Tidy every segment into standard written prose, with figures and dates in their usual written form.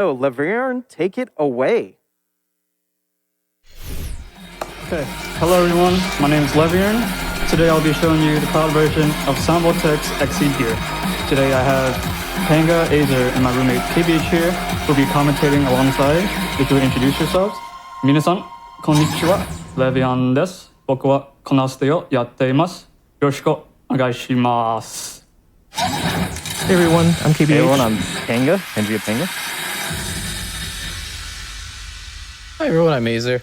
So, Leviern, take it away. Okay, hello everyone, my name is Leviern. Today I'll be showing you the cloud version of VOLTEX Exceed Gear. Today I have Panga, Azer, and my roommate KBH here who will be commentating alongside. If you would introduce yourselves. 皆さん、こんにちは。レビアンです。僕はこのステをやっています。よろしくお願いします。Hey everyone, I'm KBH. Hey everyone, I'm PangaeaPanga. Hi everyone, I'm Azer.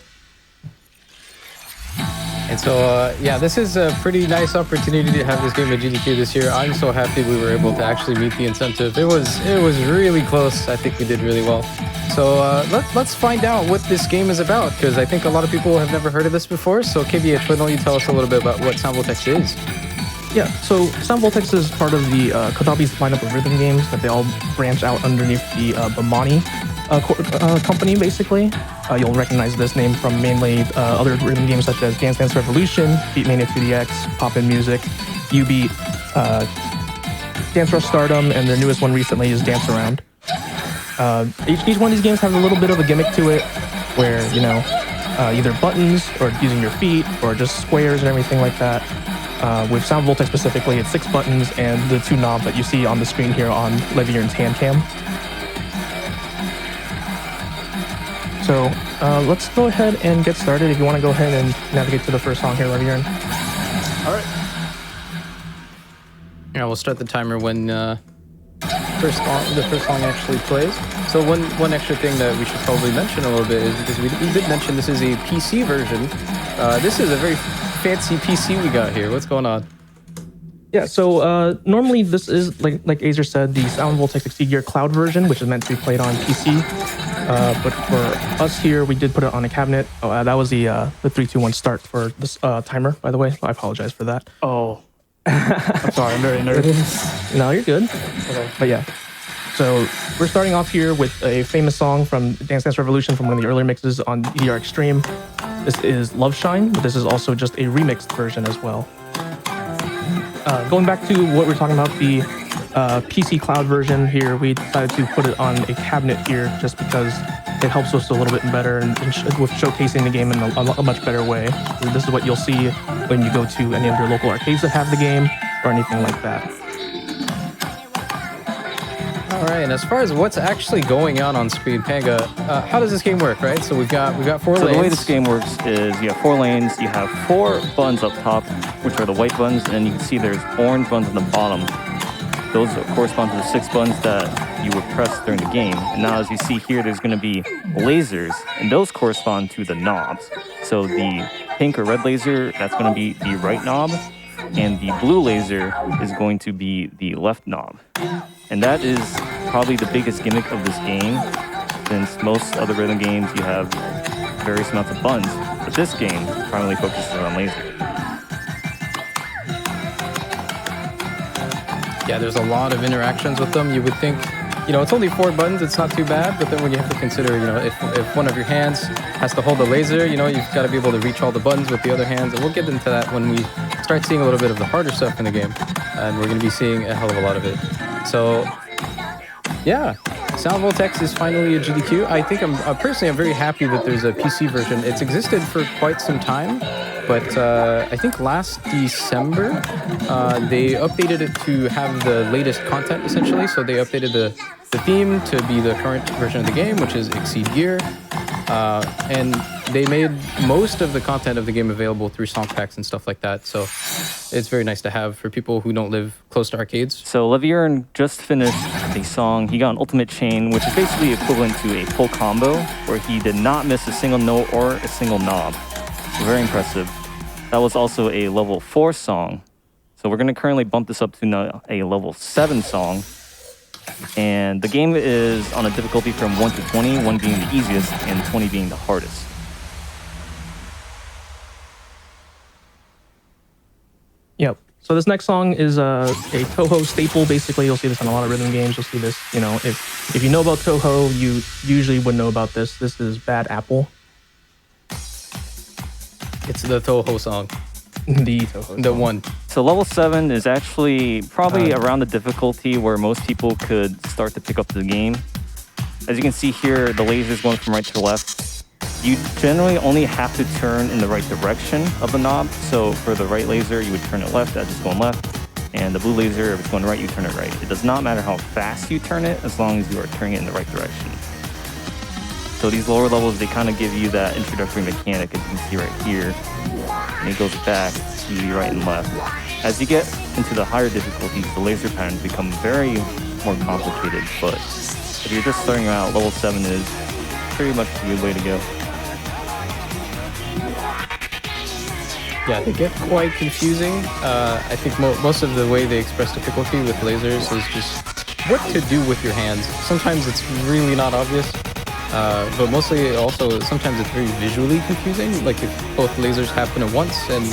And so, yeah, this is a pretty nice opportunity to have this game at GDQ this year. I'm so happy we were able to actually meet the incentive. It was really close. I think we did really well. So let's find out what this game is about, because I think a lot of people have never heard of this before. So KBH, why don't you tell us a little bit about what VOLTEX is? Yeah, so VOLTEX is part of the Kodabi's lineup of rhythm games that they all branch out underneath the Bamani company, basically. You'll recognize this name from mainly other rhythm games such as Dance Dance Revolution, Beatmania 2DX, Pop-In Music, U-Beat, Dance Rush Stardom, and their newest one recently is Dance Around. Each one of these games has a little bit of a gimmick to it, where, you know, either buttons or using your feet or just squares and everything like that. With VOLTEX specifically, it's 6 buttons and the 2 knobs that you see on the screen here on Leviern's hand cam. So let's go ahead and get started. If you want to go ahead and navigate to the first song here, Leviern. All right. Yeah, we'll start the timer when the first song actually plays. So one extra thing that we should probably mention a little bit is, because we did mention this is a PC version. This is a very fancy PC we got here. What's going on? Yeah, so normally this is, like Azer said, the VOLTEX Exceed Gear Cloud version, which is meant to be played on PC. But for us here, we did put it on a cabinet. Oh, that was the 3, 2, 1 start for this timer, by the way. I apologize for that. Oh, I'm sorry, I'm very nervous. No, you're good. Okay. But yeah, so we're starting off here with a famous song from Dance Dance Revolution from one of the earlier mixes on EDR Extreme. This is Love Shine, but this is also just a remixed version as well. Going back to what we're talking about, the PC Cloud version here, we decided to put it on a cabinet here just because it helps us a little bit better and with showcasing the game in a much better way. This is what you'll see when you go to any of your local arcades that have the game or anything like that. All right, and as far as what's actually going on screen, Panga, how does this game work, right? So we've got 4 lanes. So the way this game works is you have 4 lanes, you have 4 buttons up top, which are the white buttons, and you can see there's orange buttons on the bottom. Those correspond to the 6 buttons that you would press during the game. And now as you see here, there's going to be lasers, and those correspond to the knobs. So the pink or red laser, that's going to be the right knob, and the blue laser is going to be the left knob. And that is probably the biggest gimmick of this game, since most other rhythm games you have various amounts of buttons, but this game primarily focuses on laser. Yeah, there's a lot of interactions with them. You would think, you know, it's only 4 buttons, it's not too bad, but then when you have to consider, you know, if one of your hands has to hold the laser, you know, you've got to be able to reach all the buttons with the other hands, and we'll get into that when we start seeing a little bit of the harder stuff in the game, and we're going to be seeing a hell of a lot of it. So, yeah, VOLTEX is finally a GDQ. I think I'm very happy that there's a PC version. It's existed for quite some time, but I think last December they updated it to have the latest content, essentially. So they updated the theme to be the current version of the game, which is Exceed Gear, and they made most of the content of the game available through song packs and stuff like that. So it's very nice to have for people who don't live close to arcades. So Leviern just finished a song. He got an ultimate chain, which is basically equivalent to a full combo, where he did not miss a single note or a single knob. Very impressive. That was also a level 4 song. So we're going to currently bump this up to a level 7 song. And the game is on a difficulty from 1 to 20, 1 being the easiest and 20 being the hardest. Yep. So this next song is a Toho staple. Basically, you'll see this in a lot of rhythm games. You'll see this, you know, if you know about Toho, you usually would know about this. This is Bad Apple. It's the Toho song. The Toho. The one. So level 7 is actually probably around the difficulty where most people could start to pick up the game. As you can see here, the laser is going from right to left. You generally only have to turn in the right direction of the knob. So for the right laser, you would turn it left, that's just going left. And the blue laser, if it's going right, you turn it right. It does not matter how fast you turn it, as long as you are turning it in the right direction. So these lower levels, they kind of give you that introductory mechanic, as you can see right here. And it goes back to the right and left. As you get into the higher difficulties, the laser patterns become very more complicated. But if you're just starting out, level 7 is pretty much a good way to go. Yeah, they get quite confusing. I think most of the way they express difficulty with lasers is just what to do with your hands. Sometimes it's really not obvious, but mostly also sometimes it's very visually confusing. Like if both lasers happen at once, and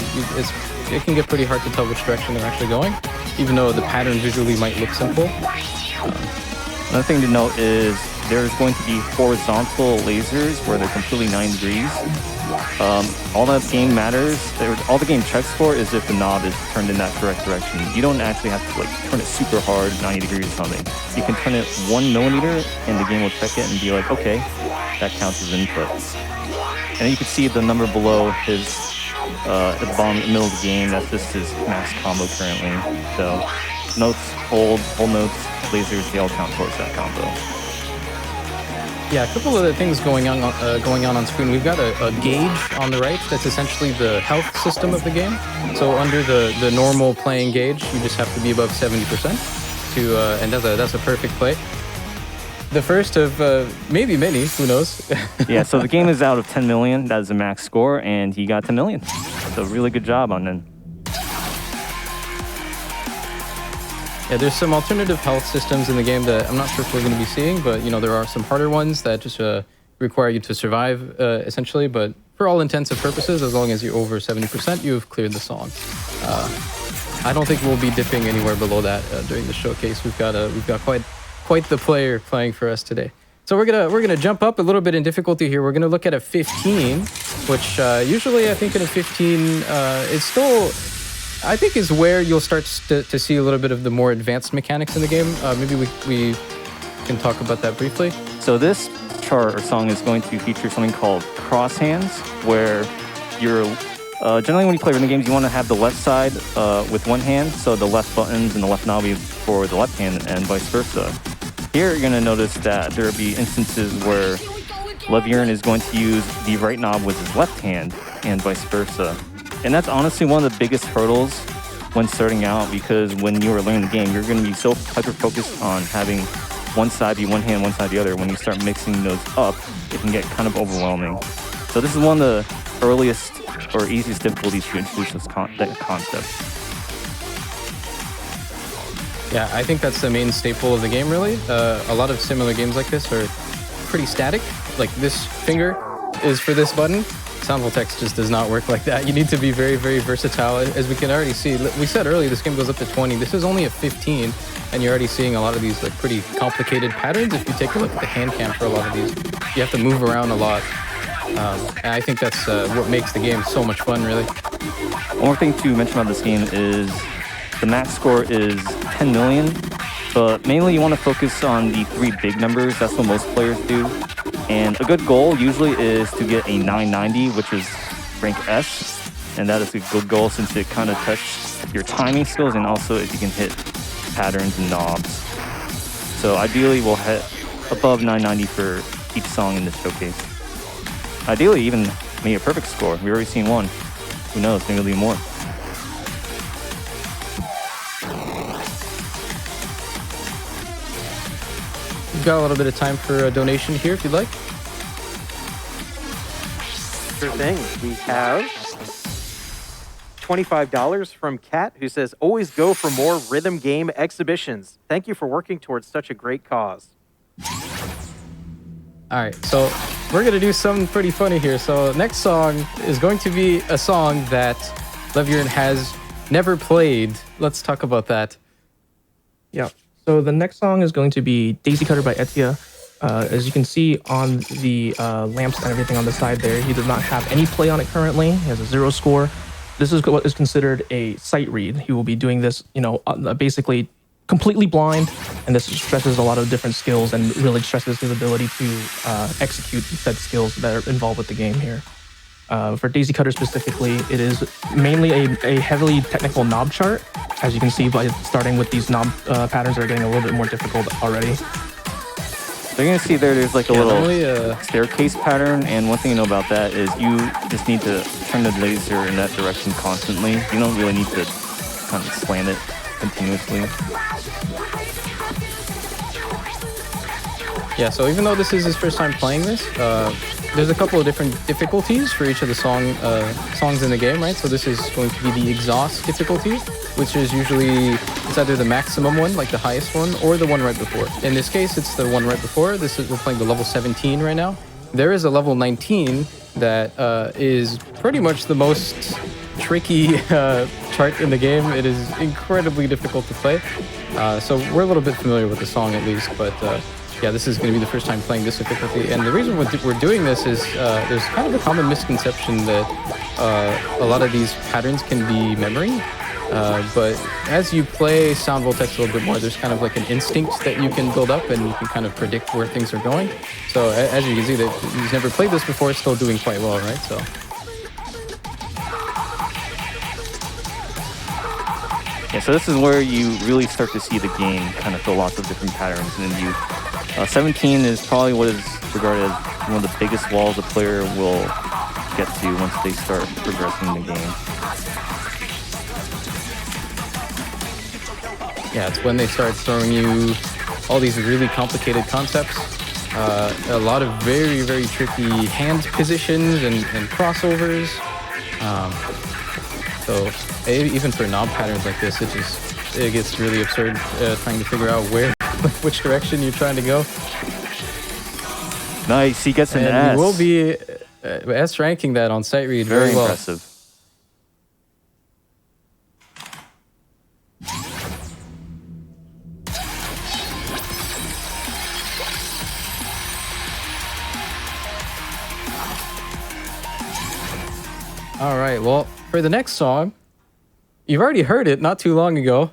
it can get pretty hard to tell which direction they're actually going, even though the pattern visually might look simple. Another thing to note is there's going to be horizontal lasers where they're completely 9 degrees. All that game matters, all the game checks for is if the knob is turned in that correct direction. You don't actually have to like turn it super hard, 90 degrees or something. You can turn it 1 millimeter and the game will check it and be like, okay, that counts as input. And then you can see the number below his, at the bottom, middle of the game, that's just his max combo currently. So notes, hold notes, lasers, they all count towards that combo. Yeah, a couple of other things going on screen. We've got a gauge on the right that's essentially the health system of the game. So under the normal playing gauge, you just have to be above 70% to, and that's a perfect play. The first of maybe many, who knows? Yeah, so the game is out of 10 million. That is the max score, and he got 10 million. So really good job on him. Yeah, there's some alternative health systems in the game that I'm not sure if we're going to be seeing, but you know, there are some harder ones that just require you to survive, essentially. But for all intents and purposes, as long as you're over 70%, you've cleared the song. I don't think we'll be dipping anywhere below that during the showcase. We've got quite the player playing for us today. So we're gonna jump up a little bit in difficulty here. We're gonna look at a 15, which usually I think in a 15 it's still, I think, is where you'll start to see a little bit of the more advanced mechanics in the game. Maybe we can talk about that briefly. So this chart or song is going to feature something called cross hands, where you're generally when you play rhythm games, you want to have the left side with one hand, so the left buttons and the left knob is for the left hand, and vice versa. Here you're going to notice that there will be instances where Leviern is going to use the right knob with his left hand, and vice versa. And that's honestly one of the biggest hurdles when starting out, because when you are learning the game, you're going to be so hyper-focused on having one side be one hand, one side the other. When you start mixing those up, it can get kind of overwhelming. So this is one of the earliest or easiest difficulties to introduce that concept. Yeah, I think that's the main staple of the game, really. A lot of similar games like this are pretty static. Like this finger is for this button. VOLTEX just does not work like that. You need to be very, very versatile. As we can already see, we said earlier, this game goes up to 20. This is only a 15, and you're already seeing a lot of these like pretty complicated patterns. If you take a look at the hand cam for a lot of these, you have to move around a lot. And I think that's what makes the game so much fun, really. One more thing to mention about this game is the max score is 10 million, but mainly you want to focus on the 3 big numbers. That's what most players do. And a good goal usually is to get a 990, which is rank S. And that is a good goal since it kind of tests your timing skills and also if you can hit patterns and knobs. So ideally we'll hit above 990 for each song in this showcase. Ideally even maybe a perfect score. We've already seen one. Who knows, maybe there'll be more. We've got a little bit of time for a donation here if you'd like. Sure thing. We have $25 from Kat, who says, always go for more rhythm game exhibitions. Thank you for working towards such a great cause. All right, so we're going to do something pretty funny here. So next song is going to be a song that Leviern has never played. Let's talk about that. Yeah. So the next song is going to be Daisy Cutter by Azer. As you can see on the lamps and everything on the side there, he does not have any play on it currently. He has a 0 score. This is what is considered a sight read. He will be doing this, basically completely blind, and this stresses a lot of different skills and really stresses his ability to execute said skills that are involved with the game here. For Daisy Cutter specifically, it is mainly a heavily technical knob chart. As you can see by starting with these knob patterns that are getting a little bit more difficult already. So you're gonna see there's like a little staircase pattern, and one thing you know about that is you just need to turn the laser in that direction constantly. You don't really need to kind of slant it continuously. Yeah, so even though this is his first time playing this, there's a couple of different difficulties for each of the songs in the game, right? So this is going to be the exhaust difficulty, which is usually, it's either the maximum one, like the highest one, or the one right before. In this case, it's the one right before. We're playing the level 17 right now. There is a level 19 that is pretty much the most tricky chart in the game. It is incredibly difficult to play. So we're a little bit familiar with the song at least, but yeah, this is going to be the first time playing this difficulty. And the reason we're doing this is there's kind of a common misconception that a lot of these patterns can be memory. But as you play Sound VOLTEX a little bit more, there's kind of like an instinct that you can build up, and you can kind of predict where things are going. So as you can see, that he's never played this before, it's still doing quite well, right? So. Yeah, so this is where you really start to see the game kind of fill lots of different patterns, and then 17 is probably what is regarded as one of the biggest walls a player will get to once they start progressing in the game. Yeah, it's when they start throwing you all these really complicated concepts. A lot of very, very tricky hand positions and crossovers. So even for knob patterns like this, it gets really absurd trying to figure out which direction you're trying to go. Nice, he gets an S. And you will be S ranking that on sight read Very well. impressive. All right, well, for the next song, you've already heard it not too long ago.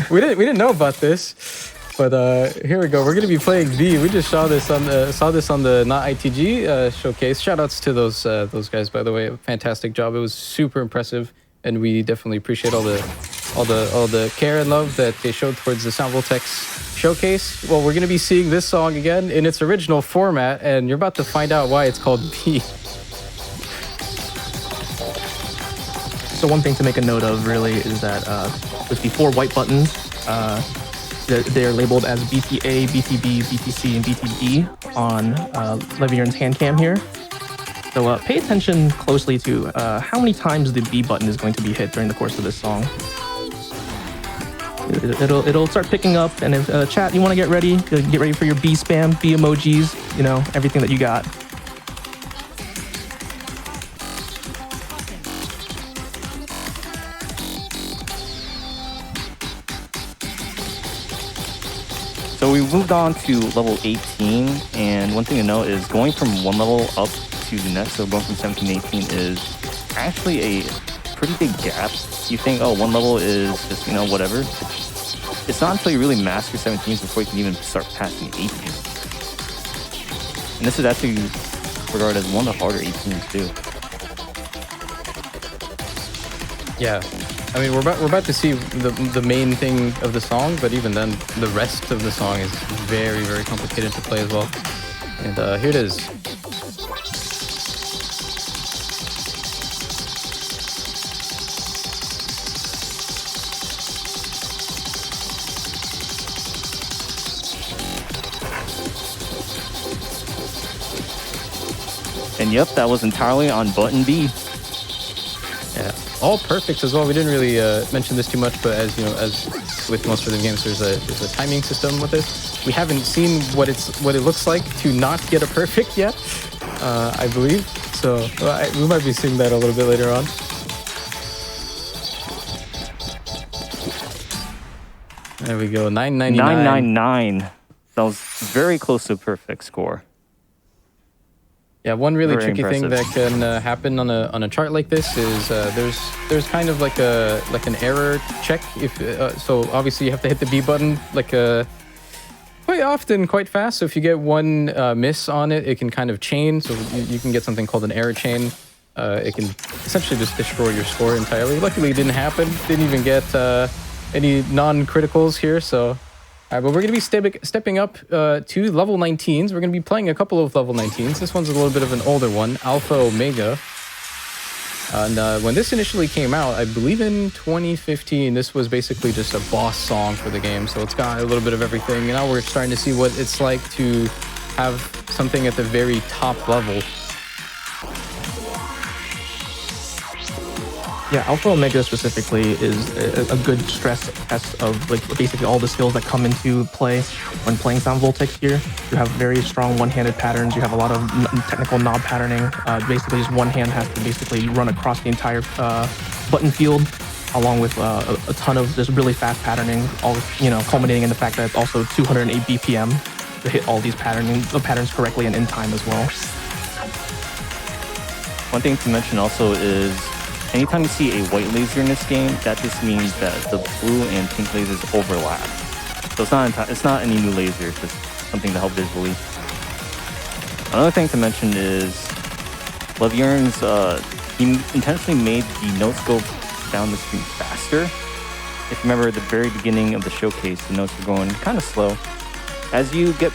we didn't know about this, but here we go. We're gonna be playing V. We just saw this on the Not ITG showcase. Shout outs to those guys, by the way. Fantastic job. It was super impressive, and we definitely appreciate all the care and love that they showed towards the Sound VOLTEX showcase. Well, we're gonna be seeing this song again in its original format, and you're about to find out why it's called V. So one thing to make a note of really is that with the 4 white buttons, they're labeled as BTA, BTB, BTC, and BTD on leviern's hand cam here. So pay attention closely to how many times the B button is going to be hit during the course of this song. It'll start picking up, and if chat, you want to get ready for your B spam, B emojis, you know, everything that you got. So we moved on to level 18, and one thing to note is going from one level up to the next, so going from 17 to 18 is actually a pretty big gap. You think, oh, one level is just, you know, whatever. It's not until you really master 17s before you can even start passing 18. And this is actually regarded as one of the harder 18s too. Yeah. I mean, we're about to see the main thing of the song, but even then, the rest of the song is very, very complicated to play as well. And here it is. And yep, that was entirely on button B. Yeah. All perfect as well. We didn't really mention this too much, but as you know, as with most rhythm games, there's a timing system with this. We haven't seen what it looks like to not get a perfect yet, I believe. So we might be seeing that a little bit later on. There we go, 999. 999. That was very close to a perfect score. Yeah, one really Very tricky thing that impressive. can happen on a chart like this is there's kind of like an error check. If so, obviously you have to hit the B button quite often, quite fast. So if you get one miss on it, it can kind of chain. So you can get something called an error chain. It can essentially just destroy your score entirely. Luckily, it didn't happen. Didn't even get any non-criticals here. So. But we're going to be stepping up to level 19s. We're going to be playing a couple of level 19s. This one's a little bit of an older one, Alpha Omega. And when this initially came out, I believe in 2015, this was basically just a boss song for the game. So it's got a little bit of everything. And now we're starting to see what it's like to have something at the very top level. Yeah, Alpha Omega specifically is a good stress test of like basically all the skills that come into play when playing Sound VOLTEX here. You have very strong one-handed patterns. You have a lot of technical knob patterning. Basically, just one hand has to basically run across the entire button field, along with a ton of just really fast patterning. All culminating in the fact that it's also 208 BPM to hit all these patterns correctly and in time as well. One thing to mention also is anytime you see a white laser in this game, that just means that the blue and pink lasers overlap. So it's not any new laser, it's just something to help visually. Another thing to mention is Leviern's, he intentionally made the notes go down the screen faster. If you remember at the very beginning of the showcase, the notes were going kind of slow. As you get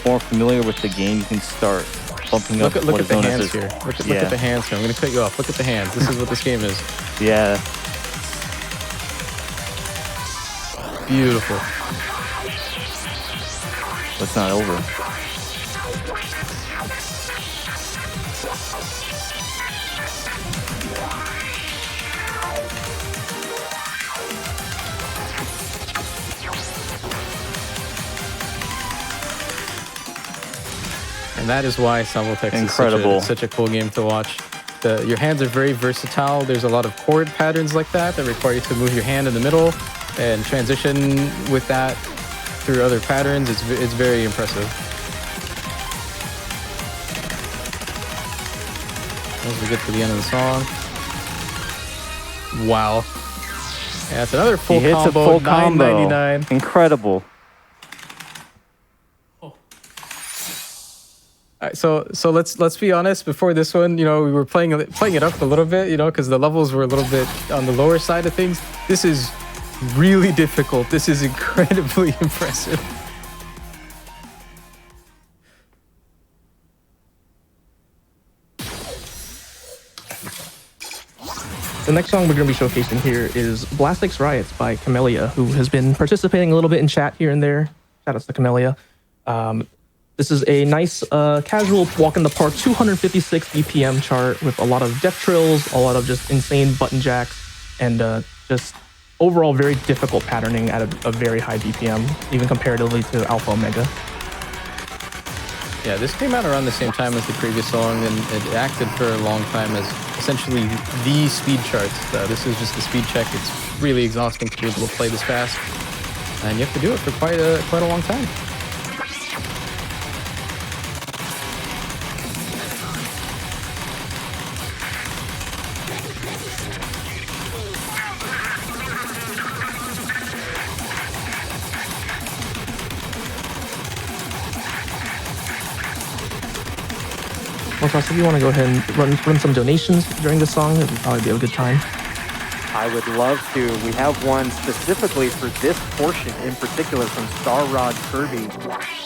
more familiar with the game, you can start bumping up Look what at is the known hands as here. Look at the hands here. I'm going to cut you off. Look at the hands. This is what this game is. Yeah. Beautiful. But it's not over. And that is why Sound VOLTEX Incredible. is such a cool game to watch. Your hands are very versatile. There's a lot of chord patterns like that require you to move your hand in the middle and transition with that through other patterns. It's very impressive. As we get to the end of the song. Wow. Yeah, it's another full He hits combo. a full combo. $9.99. Incredible. So let's be honest. Before this one, we were playing it up a little bit, because the levels were a little bit on the lower side of things. This is really difficult. This is incredibly impressive. The next song we're going to be showcasing here is Blastix Riots by Camellia, who has been participating a little bit in chat here and there. Shout outs to Camellia. This is a nice casual walk in the park 256 BPM chart with a lot of death trills, a lot of just insane button jacks, and just overall very difficult patterning at a very high BPM, even comparatively to Alpha Omega. Yeah, this came out around the same time as the previous song, and it acted for a long time as essentially the speed charts. This is just the speed check. It's really exhausting to be able to play this fast, and you have to do it for quite a long time. Also, if you want to go ahead and run some donations during this song, it would probably be a good time. I would love to. We have one specifically for this portion in particular from Star Rod Kirby,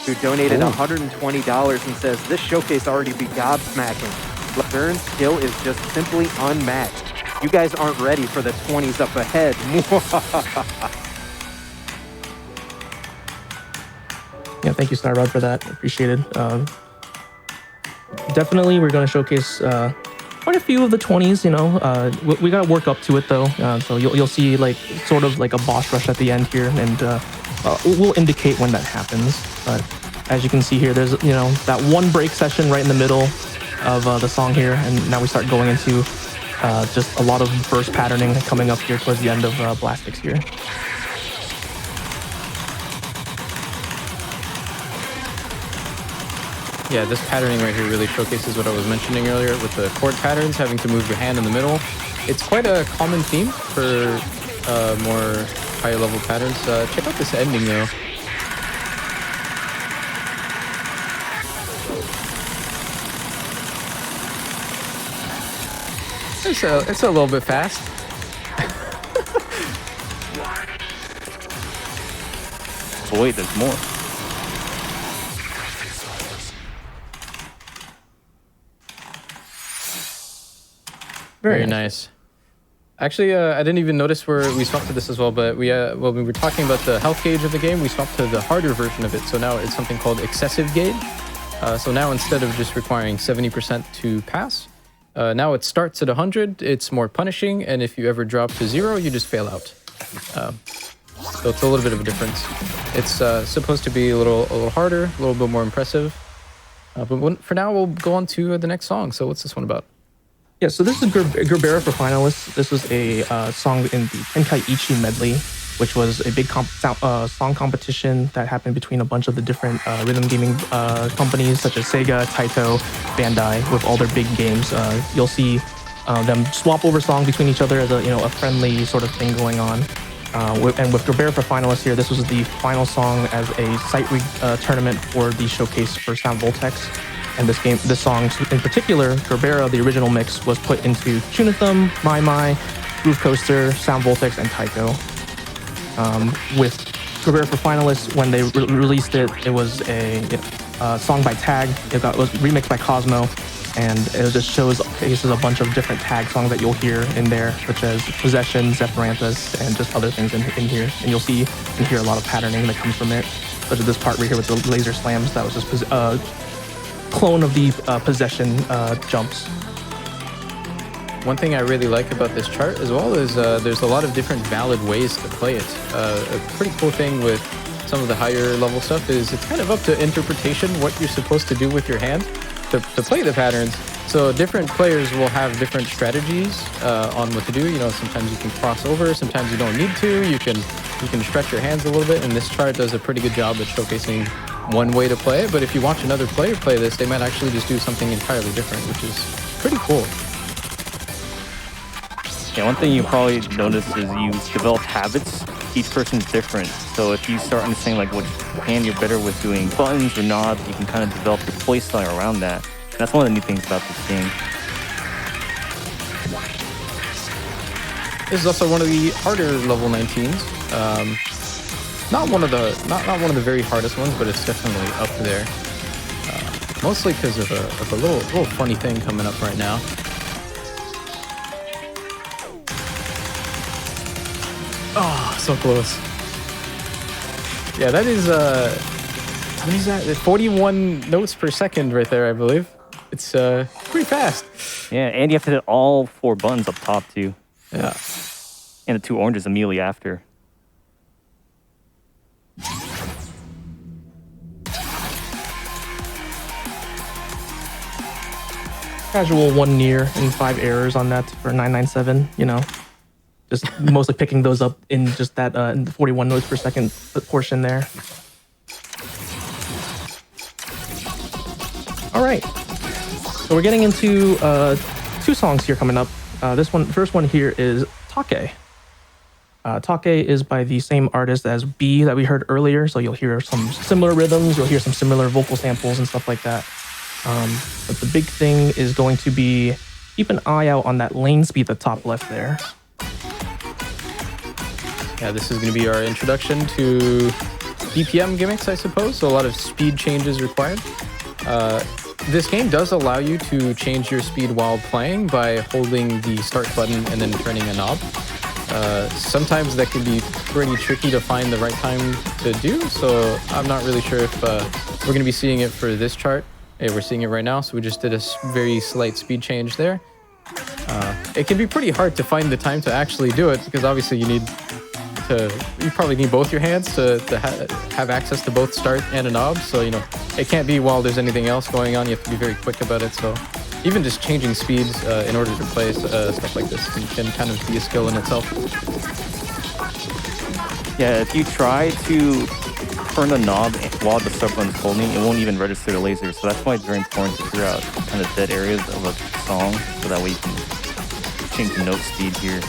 who donated $120 and says, "This showcase already be gobsmacking. Leviern's skill is just simply unmatched. You guys aren't ready for the 20s up ahead." Yeah, thank you, Star Rod, for that. Appreciate it. Definitely, we're going to showcase quite a few of the 20s. We got to work up to it though. So you'll see like sort of like a boss rush at the end here, and we'll indicate when that happens. But as you can see here, there's that one break session right in the middle of the song here, and now we start going into just a lot of burst patterning coming up here towards the end of Blastix here. Yeah, this patterning right here really showcases what I was mentioning earlier with the chord patterns, having to move your hand in the middle. It's quite a common theme for more higher level patterns. Check out this ending though. It's a little bit fast. But wait, there's more. Very nice. Actually, I didn't even notice where we swapped to this as well, but when we were talking about the health gauge of the game, we swapped to the harder version of it. So now it's something called excessive gauge. So now instead of just requiring 70% to pass, now it starts at 100, it's more punishing, and if you ever drop to 0, you just fail out. So it's a little bit of a difference. It's supposed to be a little harder, a little bit more impressive. But for now, we'll go on to the next song. So what's this one about? Yeah, so this is Gerbera for Finalists. This was a song in the Tenkaichi medley, which was a big song competition that happened between a bunch of the different rhythm gaming companies such as Sega, Taito, Bandai, with all their big games. You'll see them swap over songs between each other as a friendly sort of thing going on. And with Gerbera for Finalists here, this was the final song as a site rig tournament for the showcase for Sound VOLTEX. And this song in particular, Gerbera, the original mix, was put into Tunathum, My, Groove Coaster, Sound VOLTEX, and Taiko. With Gerbera for Finalists, when they released it, it was a song by Tag. It was remixed by Cosmo, and it just showcases a bunch of different Tag songs that you'll hear in there, such as Possession, Zephyranthus, and just other things in here. And you'll see and hear a lot of patterning that comes from it, such as this part right here with the laser slams. That was just clone of the Possession jumps. One thing I really like about this chart as well is there's a lot of different valid ways to play it. A pretty cool thing with some of the higher level stuff is it's kind of up to interpretation what you're supposed to do with your hand to play the patterns. So different players will have different strategies on what to do. Sometimes you can cross over, sometimes you don't need to. You can stretch your hands a little bit, and this chart does a pretty good job at showcasing one way to play it. But if you watch another player play this, they might actually just do something entirely different, which is pretty cool. Yeah, one thing you probably notice is you develop habits. Each person's different. So if you start understanding like which hand you're better with doing buttons or knobs, you can kind of develop your play style around that. And that's one of the neat things about this game. This is also one of the harder level 19s. Not one of the very hardest ones, but it's definitely up there. Mostly because of a little funny thing coming up right now. Oh, so close. Yeah, that is what is that? 41 notes per second right there, I believe. It's pretty fast. Yeah, and you have to hit all 4 buttons up top too. Yeah. And the 2 oranges immediately after. Casual 1 near and 5 errors on that for 997, just mostly picking those up in just that in the 41 notes per second portion there. All right, so we're getting into 2 songs here coming up. First one here is Take. Take is by the same artist as B that we heard earlier, so you'll hear some similar rhythms, you'll hear some similar vocal samples and stuff like that. But the big thing is going to be keep an eye out on that lane speed at the top left there. Yeah, this is going to be our introduction to BPM gimmicks, I suppose. So a lot of speed changes required. This game does allow you to change your speed while playing by holding the start button and then turning a knob. Sometimes that can be pretty tricky to find the right time to do, so I'm not really sure if we're going to be seeing it for this chart. Hey, we're seeing it right now, so we just did a very slight speed change there. It can be pretty hard to find the time to actually do it because obviously you probably need both your hands to have access to both start and a knob. So, it can't be while there's anything else going on. You have to be very quick about it. So even just changing speeds in order to play stuff like this can kind of be a skill in itself. Yeah, if you try to turn the knob while the sub button's holding, it won't even register the laser. So that's why it's very important to figure out kind of dead areas of a song, so that way you can change the note speed here.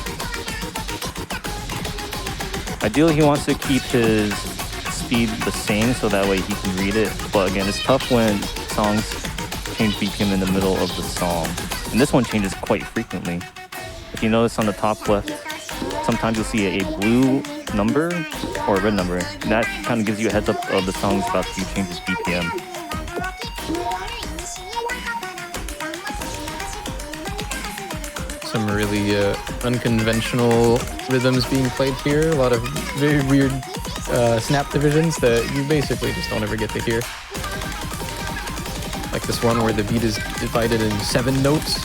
Ideally, he wants to keep his speed the same, so that way he can read it. But again, it's tough when songs change BPM in the middle of the song. And this one changes quite frequently. If you notice on the top left, sometimes you'll see a blue number or a red number. And that kind of gives you a heads up of the song's about to change its BPM. Some really unconventional rhythms being played here. A lot of very weird snap divisions that you basically just don't ever get to hear. Like this one where the beat is divided in 7 notes.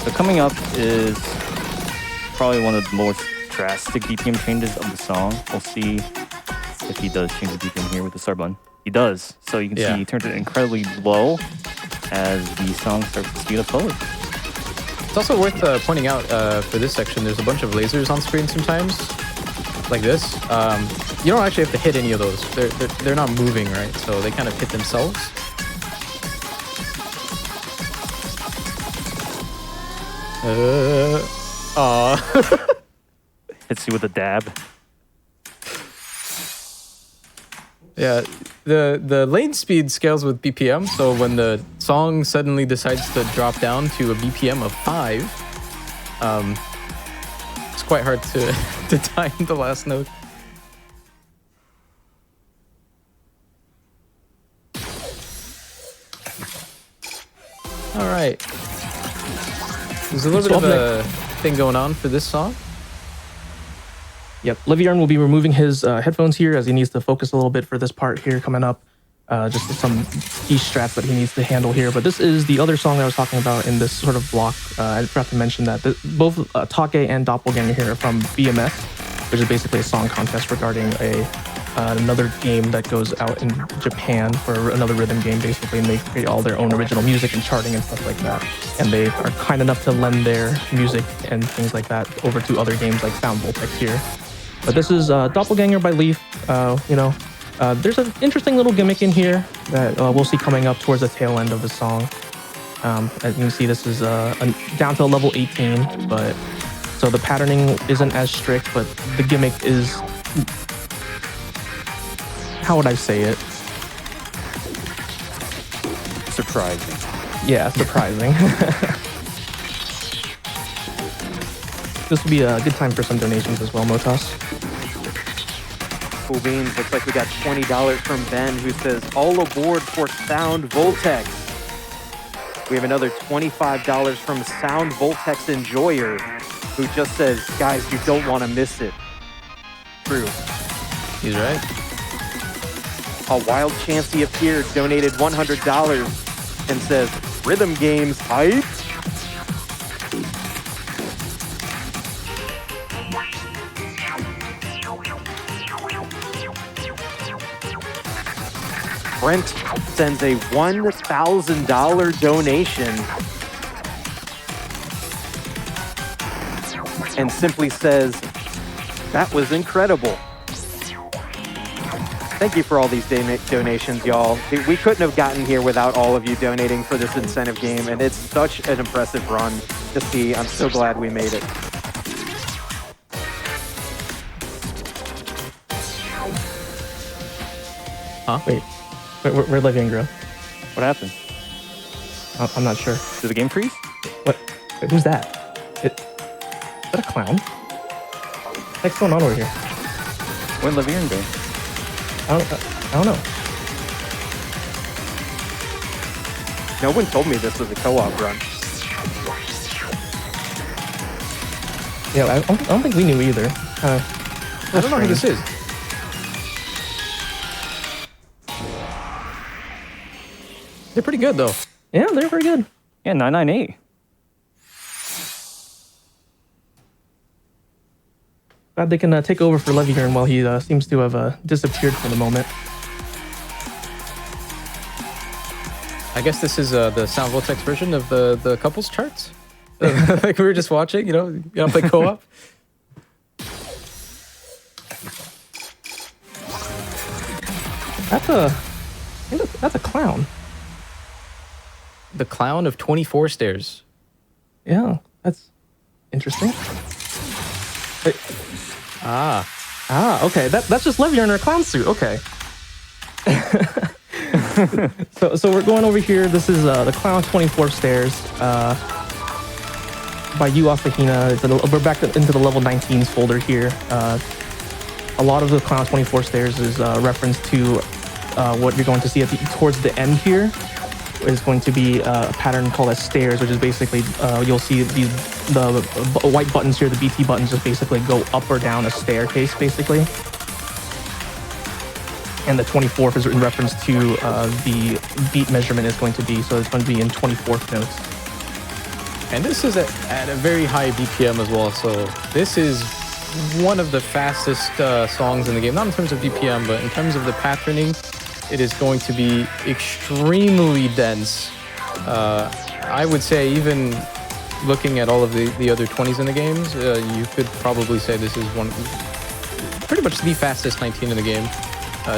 So coming up is probably one of the most drastic BPM changes of the song. We'll see if he does change the BPM here with the start button. He does. So you can see he turns it incredibly low as the song starts to speed up slowly. It's also worth pointing out for this section, there's a bunch of lasers on screen sometimes, like this. You don't actually have to hit any of those. They're not moving, right? So they kind of hit themselves. Hits you with a dab. Yeah, the lane speed scales with BPM, so when the song suddenly decides to drop down to a BPM of 5, it's quite hard to time the last note. All right. There's a little bit of a thing going on for this song. Yep, leviern will be removing his headphones here as he needs to focus a little bit for this part here coming up. Just some key strats that he needs to handle here. But this is the other song I was talking about in this sort of block. I forgot to mention that both Take and Doppelganger here are from BMF, which is basically a song contest regarding another game that goes out in Japan for another rhythm game, basically, and they create all their own original music and charting and stuff like that. And they are kind enough to lend their music and things like that over to other games like VOLTEX here. But this is Doppelganger by Leaf. There's an interesting little gimmick in here that we'll see coming up towards the tail end of the song. As you can see, this is down to level 18, but so the patterning isn't as strict, but the gimmick is, how would I say it? Surprising. Yeah, surprising. This would be a good time for some donations as well, Motoss. Cool beans. Looks like we got $20 from Ben, who says, all aboard for Sound VOLTEX. We have another $25 from Sound VOLTEX Enjoyer, who just says, guys, you don't want to miss it. True. He's right. A Wild Chancey appeared, donated $100 and says, Rhythm Games hype. Brent sends a $1,000 donation and simply says, that was incredible. Thank you for all these donations, y'all. We couldn't have gotten here without all of you donating for this incentive game, and it's such an impressive run to see. I'm so glad we made it. Huh? Wait, where'd leviern go? What happened? I'm not sure. Did the game freeze? What? Wait, who's that? Is that a clown? What's going on over here? Where'd leviern go? I don't know. No one told me this was a co-op run. Yeah, I don't think we knew either. I don't know who this is. They're pretty good, though. Yeah, they're very good. Yeah, 998. Glad they can take over for leviern while he seems to have disappeared for the moment. I guess this is the Sound VOLTEX version of the couples charts. Like we were just watching, you know, play co-op. That's a clown. The clown of 24 stairs. Yeah, that's interesting. Wait, okay. That's just Leviern in her clown suit. Okay. so we're going over here. This is the Clown 24 Stairs by Yu Asahina. We're back into the level 19s folder here. A lot of the Clown 24 Stairs is reference to what you're going to see towards the end here. Is going to be a pattern called as stairs, which is basically you'll see the white buttons here, the BT buttons, just basically go up or down a staircase, basically. And the 24th is in reference to the beat measurement is going to be, so it's going to be in 24th notes. And this is at a very high BPM as well, so this is one of the fastest songs in the game, not in terms of BPM, but in terms of the patterning. It is going to be extremely dense. I would say even looking at all of the other 20s in the games, you could probably say this is pretty much the fastest 19 in the game,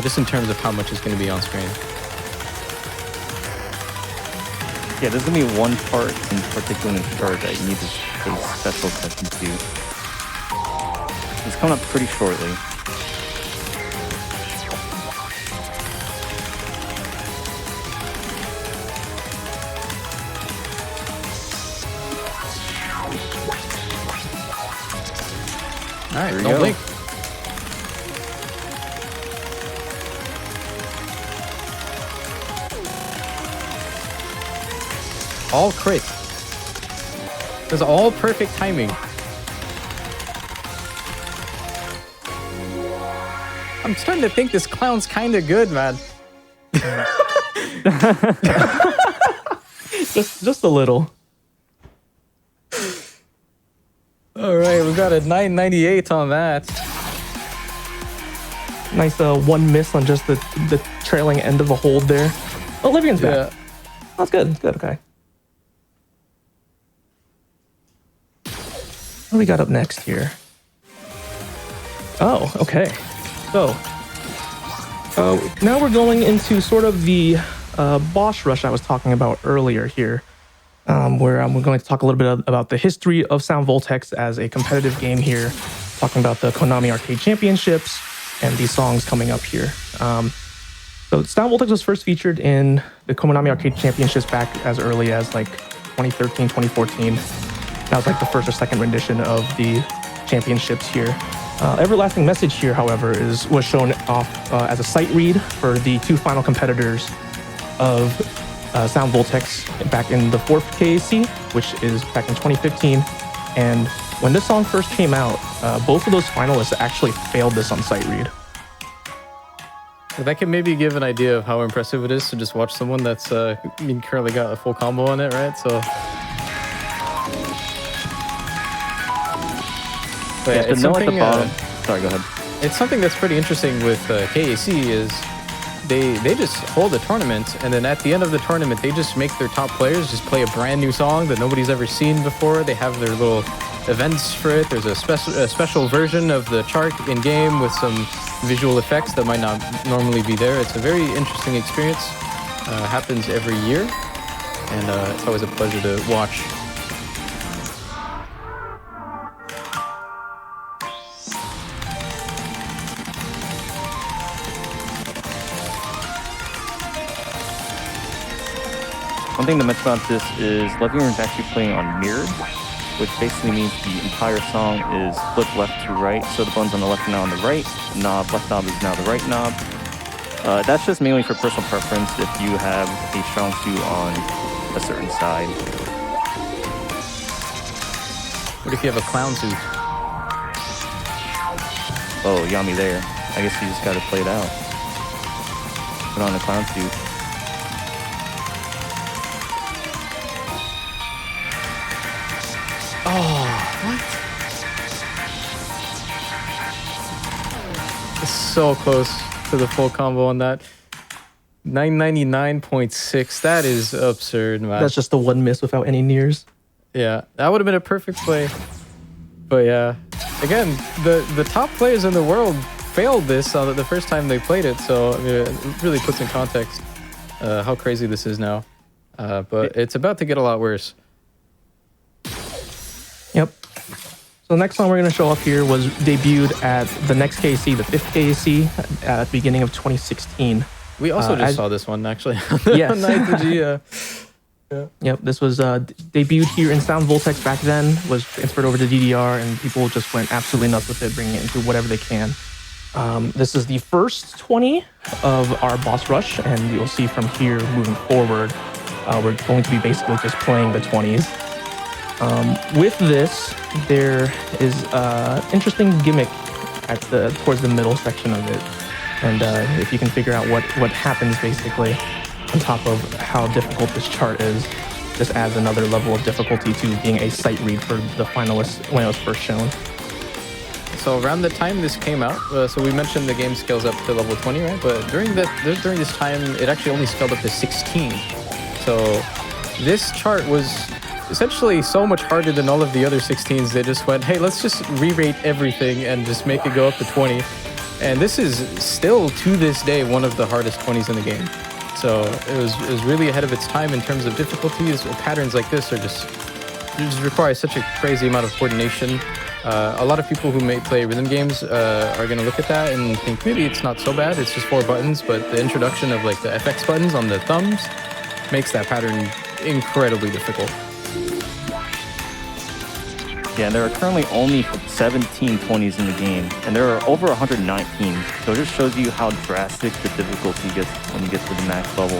just in terms of how much is going to be on screen. Yeah, there's going to be one part in particular in the chart that you need to pay special attention to. It's coming up pretty shortly. All right, There we don't go. blink. All crit. That's all perfect timing. I'm starting to think this clown's kind of good, man. Just a little. All right, we got a 998 on that. Nice one miss on just the trailing end of a hold there. Oh, Leviern's back. That's good. Good. Okay. What do we got up next here? Oh, okay. So now we're going into sort of the boss rush I was talking about earlier here, where we're going to talk a little bit about the history of Sound VOLTEX as a competitive game here, talking about the Konami Arcade Championships and these songs coming up here. So Sound VOLTEX was first featured in the Konami Arcade Championships back as early as like 2013, 2014. That was like the first or second rendition of the championships here. Everlasting Message here, however, was shown off as a sight read for the two final competitors of Sound VOLTEX back in the 4th KAC, which is back in 2015. And when this song first came out, both of those finalists actually failed this on sight read. That can maybe give an idea of how impressive it is to just watch someone that's currently got a full combo on it, right? So. But Yeah, it's the note at the something, bottom. Sorry, go ahead. It's something that's pretty interesting with KAC is they just hold a tournament, and then at the end of the tournament, they just make their top players just play a brand new song that nobody's ever seen before. They have their little events for it. There's a special version of the chart in game with some visual effects that might not normally be there. It's a very interesting experience. Happens every year, and it's always a pleasure to watch. One thing to mention about this is Leviern is actually playing on mirrored, which basically means the entire song is flipped left to right. So the buttons on the left are now on the right knob, left knob is now the right knob. That's just mainly for personal preference if you have a strong suit on a certain side. What if you have a clown suit? Oh, Yami there. I guess you just gotta play it out. Put on a clown suit. So close to the full combo on that. 999.6. That is absurd, man. That's just the one miss without any nears. Yeah, that would have been a perfect play. But yeah, again, the top players in the world failed this the first time they played it. So I mean, it really puts in context how crazy this is now. But it's about to get a lot worse. Yep. So the next song we're going to show off here was debuted at the next KAC, the 5th KAC, at the beginning of 2016. We also just saw this one, actually. Yes. Yeah. Yep, this was debuted here in Sound VOLTEX back then, was transferred over to DDR, and people just went absolutely nuts with it, bringing it into whatever they can. This is the first 20 of our boss rush, and you'll see from here moving forward, we're going to be basically just playing the 20s. With this, there is an interesting gimmick at towards the middle section of it, and if you can figure out what happens basically on top of how difficult this chart is, this adds another level of difficulty to being a sight read for the finalists when it was first shown. So around the time this came out, so we mentioned the game scales up to level 20, right? But during this time, it actually only scaled up to 16. So this chart was essentially so much harder than all of the other 16s. They just went, hey, let's just re-rate everything and just make it go up to 20. And this is still, to this day, one of the hardest 20s in the game. So it was really ahead of its time in terms of difficulties. Patterns like this just require such a crazy amount of coordination. A lot of people who may play rhythm games are going to look at that and think maybe it's not so bad. It's just 4 buttons, but the introduction of like the FX buttons on the thumbs makes that pattern incredibly difficult. Yeah, there are currently only 17 20s in the game, and there are over 119. So it just shows you how drastic the difficulty gets when you get to the max level.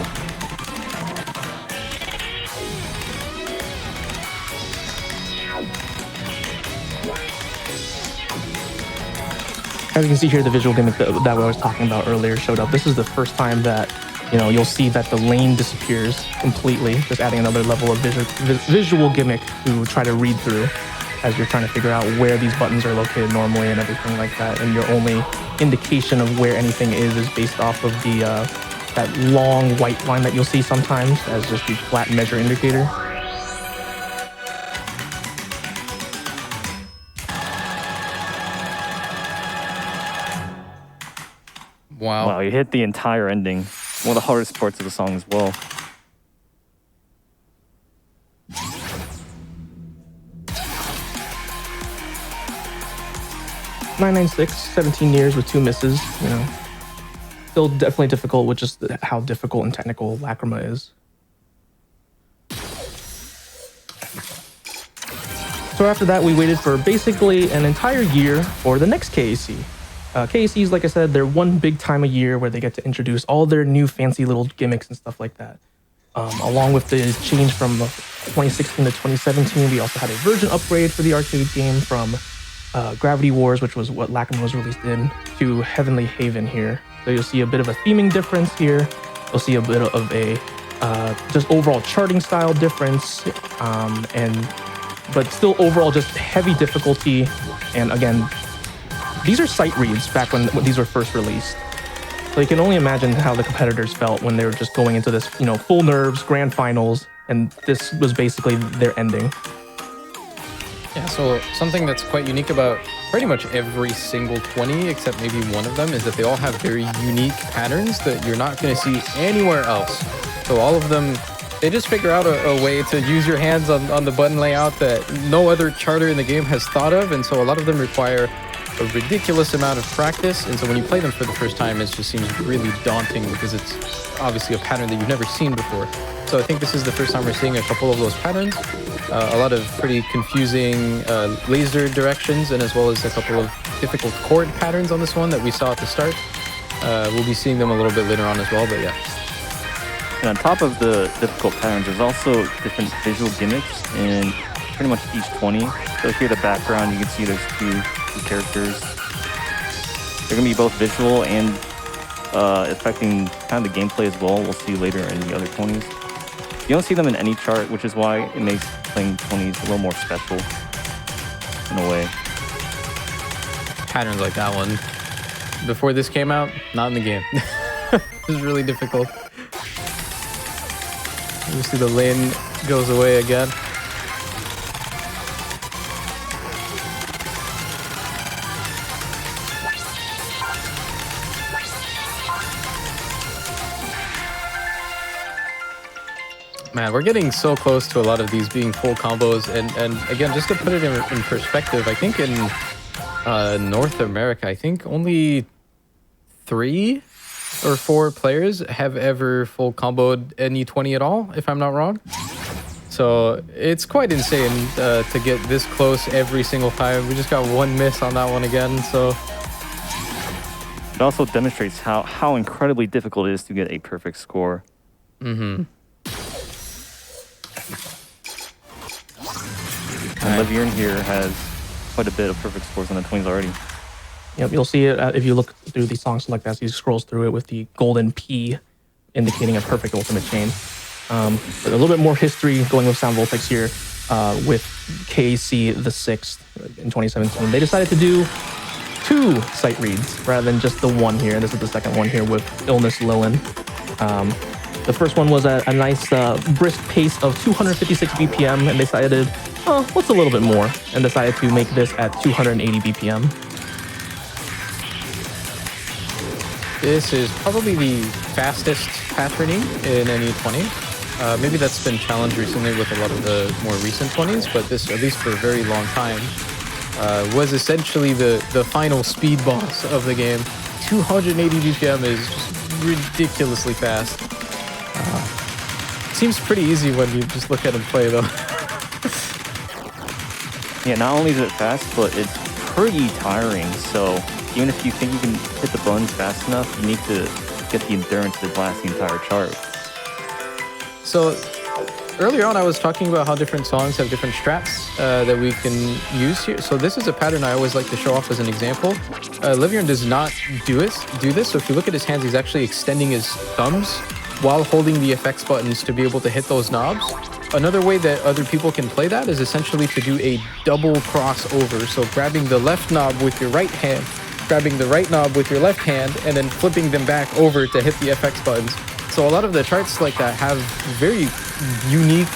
As you can see here, the visual gimmick that I was talking about earlier showed up. This is the first time that, you'll see that the lane disappears completely, just adding another level of visual gimmick to try to read through as you're trying to figure out where these buttons are located normally and everything like that. And your only indication of where anything is based off of the that long white line that you'll see sometimes as just the flat measure indicator. Wow, you hit the entire ending. One of the hardest parts of the song as well. .996, 17 years with 2 misses, Still definitely difficult with just how difficult and technical Lacrima is. So after that, we waited for basically an entire year for the next KAC. KACs, like I said, they're one big time a year where they get to introduce all their new fancy little gimmicks and stuff like that. Along with the change from 2016 to 2017, we also had a version upgrade for the arcade game from Gravity Wars, which was what Lacrima was released in, to Heavenly Haven here. So you'll see a bit of a theming difference here. You'll see a bit of a just overall charting style difference, but still overall just heavy difficulty. And again, these are sight reads back when these were first released. So you can only imagine how the competitors felt when they were just going into this, full nerves, grand finals, and this was basically their ending. Yeah, so something that's quite unique about pretty much every single 20, except maybe one of them, is that they all have very unique patterns that you're not going to see anywhere else. So all of them, they just figure out a way to use your hands on the button layout that no other charter in the game has thought of, and so a lot of them require a ridiculous amount of practice, and so when you play them for the first time, it just seems really daunting because it's obviously a pattern that you've never seen before. So I think this is the first time we're seeing a couple of those patterns. A lot of pretty confusing laser directions, and as well as a couple of difficult chord patterns on this one that we saw at the start. We'll be seeing them a little bit later on as well, but yeah. And on top of the difficult patterns, there's also different visual gimmicks in pretty much each 20. So here, the background, you can see there's two characters. They're going to be both visual and affecting kind of the gameplay as well. We'll see later in the other 20s. You don't see them in any chart, which is why it makes playing 20s a little more special in a way. Patterns like that one, before this came out, not in the game. It was really difficult. You see the lane goes away again. Man, we're getting so close to a lot of these being full combos. And again, just to put it in perspective, I think in North America, I think only 3 or 4 players have ever full comboed any 20 at all, if I'm not wrong. So it's quite insane to get this close every single time. We just got 1 miss on that one again, so... It also demonstrates how incredibly difficult it is to get a perfect score. Mm-hmm. And leviern here has quite a bit of perfect scores on the 20s already. Yep, you'll see it if you look through the song select as he scrolls through it with the golden P indicating a perfect ultimate chain. But a little bit more history going with Sound VOLTEX here with KC the 6th in 2017. They decided to do 2 sight reads rather than just the one here. This is the second one here with Illness Lilin. The first one was at a nice brisk pace of 256 BPM, and they decided, oh, what's a little bit more? And decided to make this at 280 BPM. This is probably the fastest patterning in any 20. Maybe that's been challenged recently with a lot of the more recent 20s, but this, at least for a very long time, was essentially the final speed boss of the game. 280 BPM is just ridiculously fast. Seems pretty easy when you just look at him play, though. Yeah, not only is it fast, but it's pretty tiring. So even if you think you can hit the buttons fast enough, you need to get the endurance to blast the entire chart. So earlier on, I was talking about how different songs have different strats that we can use here. So this is a pattern I always like to show off as an example. leviern does not do this. So if you look at his hands, he's actually extending his thumbs while holding the effects buttons to be able to hit those knobs. Another way that other people can play that is essentially to do a double crossover. So grabbing the left knob with your right hand, grabbing the right knob with your left hand, and then flipping them back over to hit the FX buttons. So a lot of the charts like that have very unique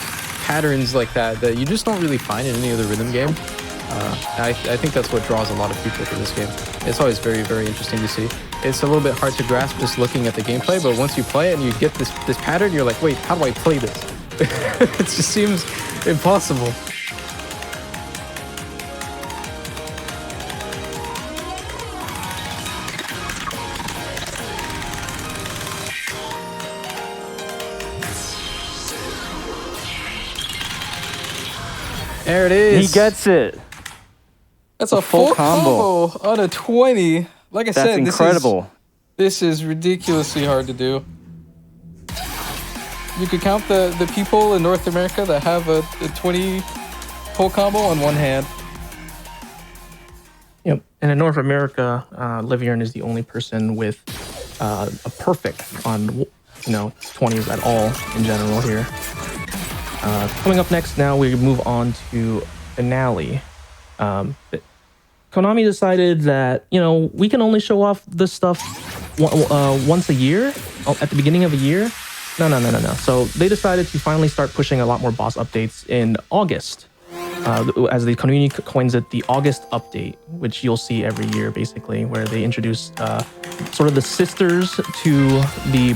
patterns like that that you just don't really find in any other rhythm game. I think that's what draws a lot of people to this game. It's always very, very interesting to see. It's a little bit hard to grasp just looking at the gameplay, but once you play it and you get this pattern, you're like, wait, how do I play this? It just seems impossible. There it is. He gets it. That's a full combo on a 20. Like I said, That's incredible. This is ridiculously hard to do. You could count the people in North America that have a 20 full combo on one hand. Yep. And in North America, leviern is the only person with a perfect on 20s at all in general here. Coming up next, now we move on to finale. Konami decided that we can only show off this stuff once a year at the beginning of a year. No. So they decided to finally start pushing a lot more boss updates in August. As the community coins it, the August update, which you'll see every year basically, where they introduce sort of the sisters to the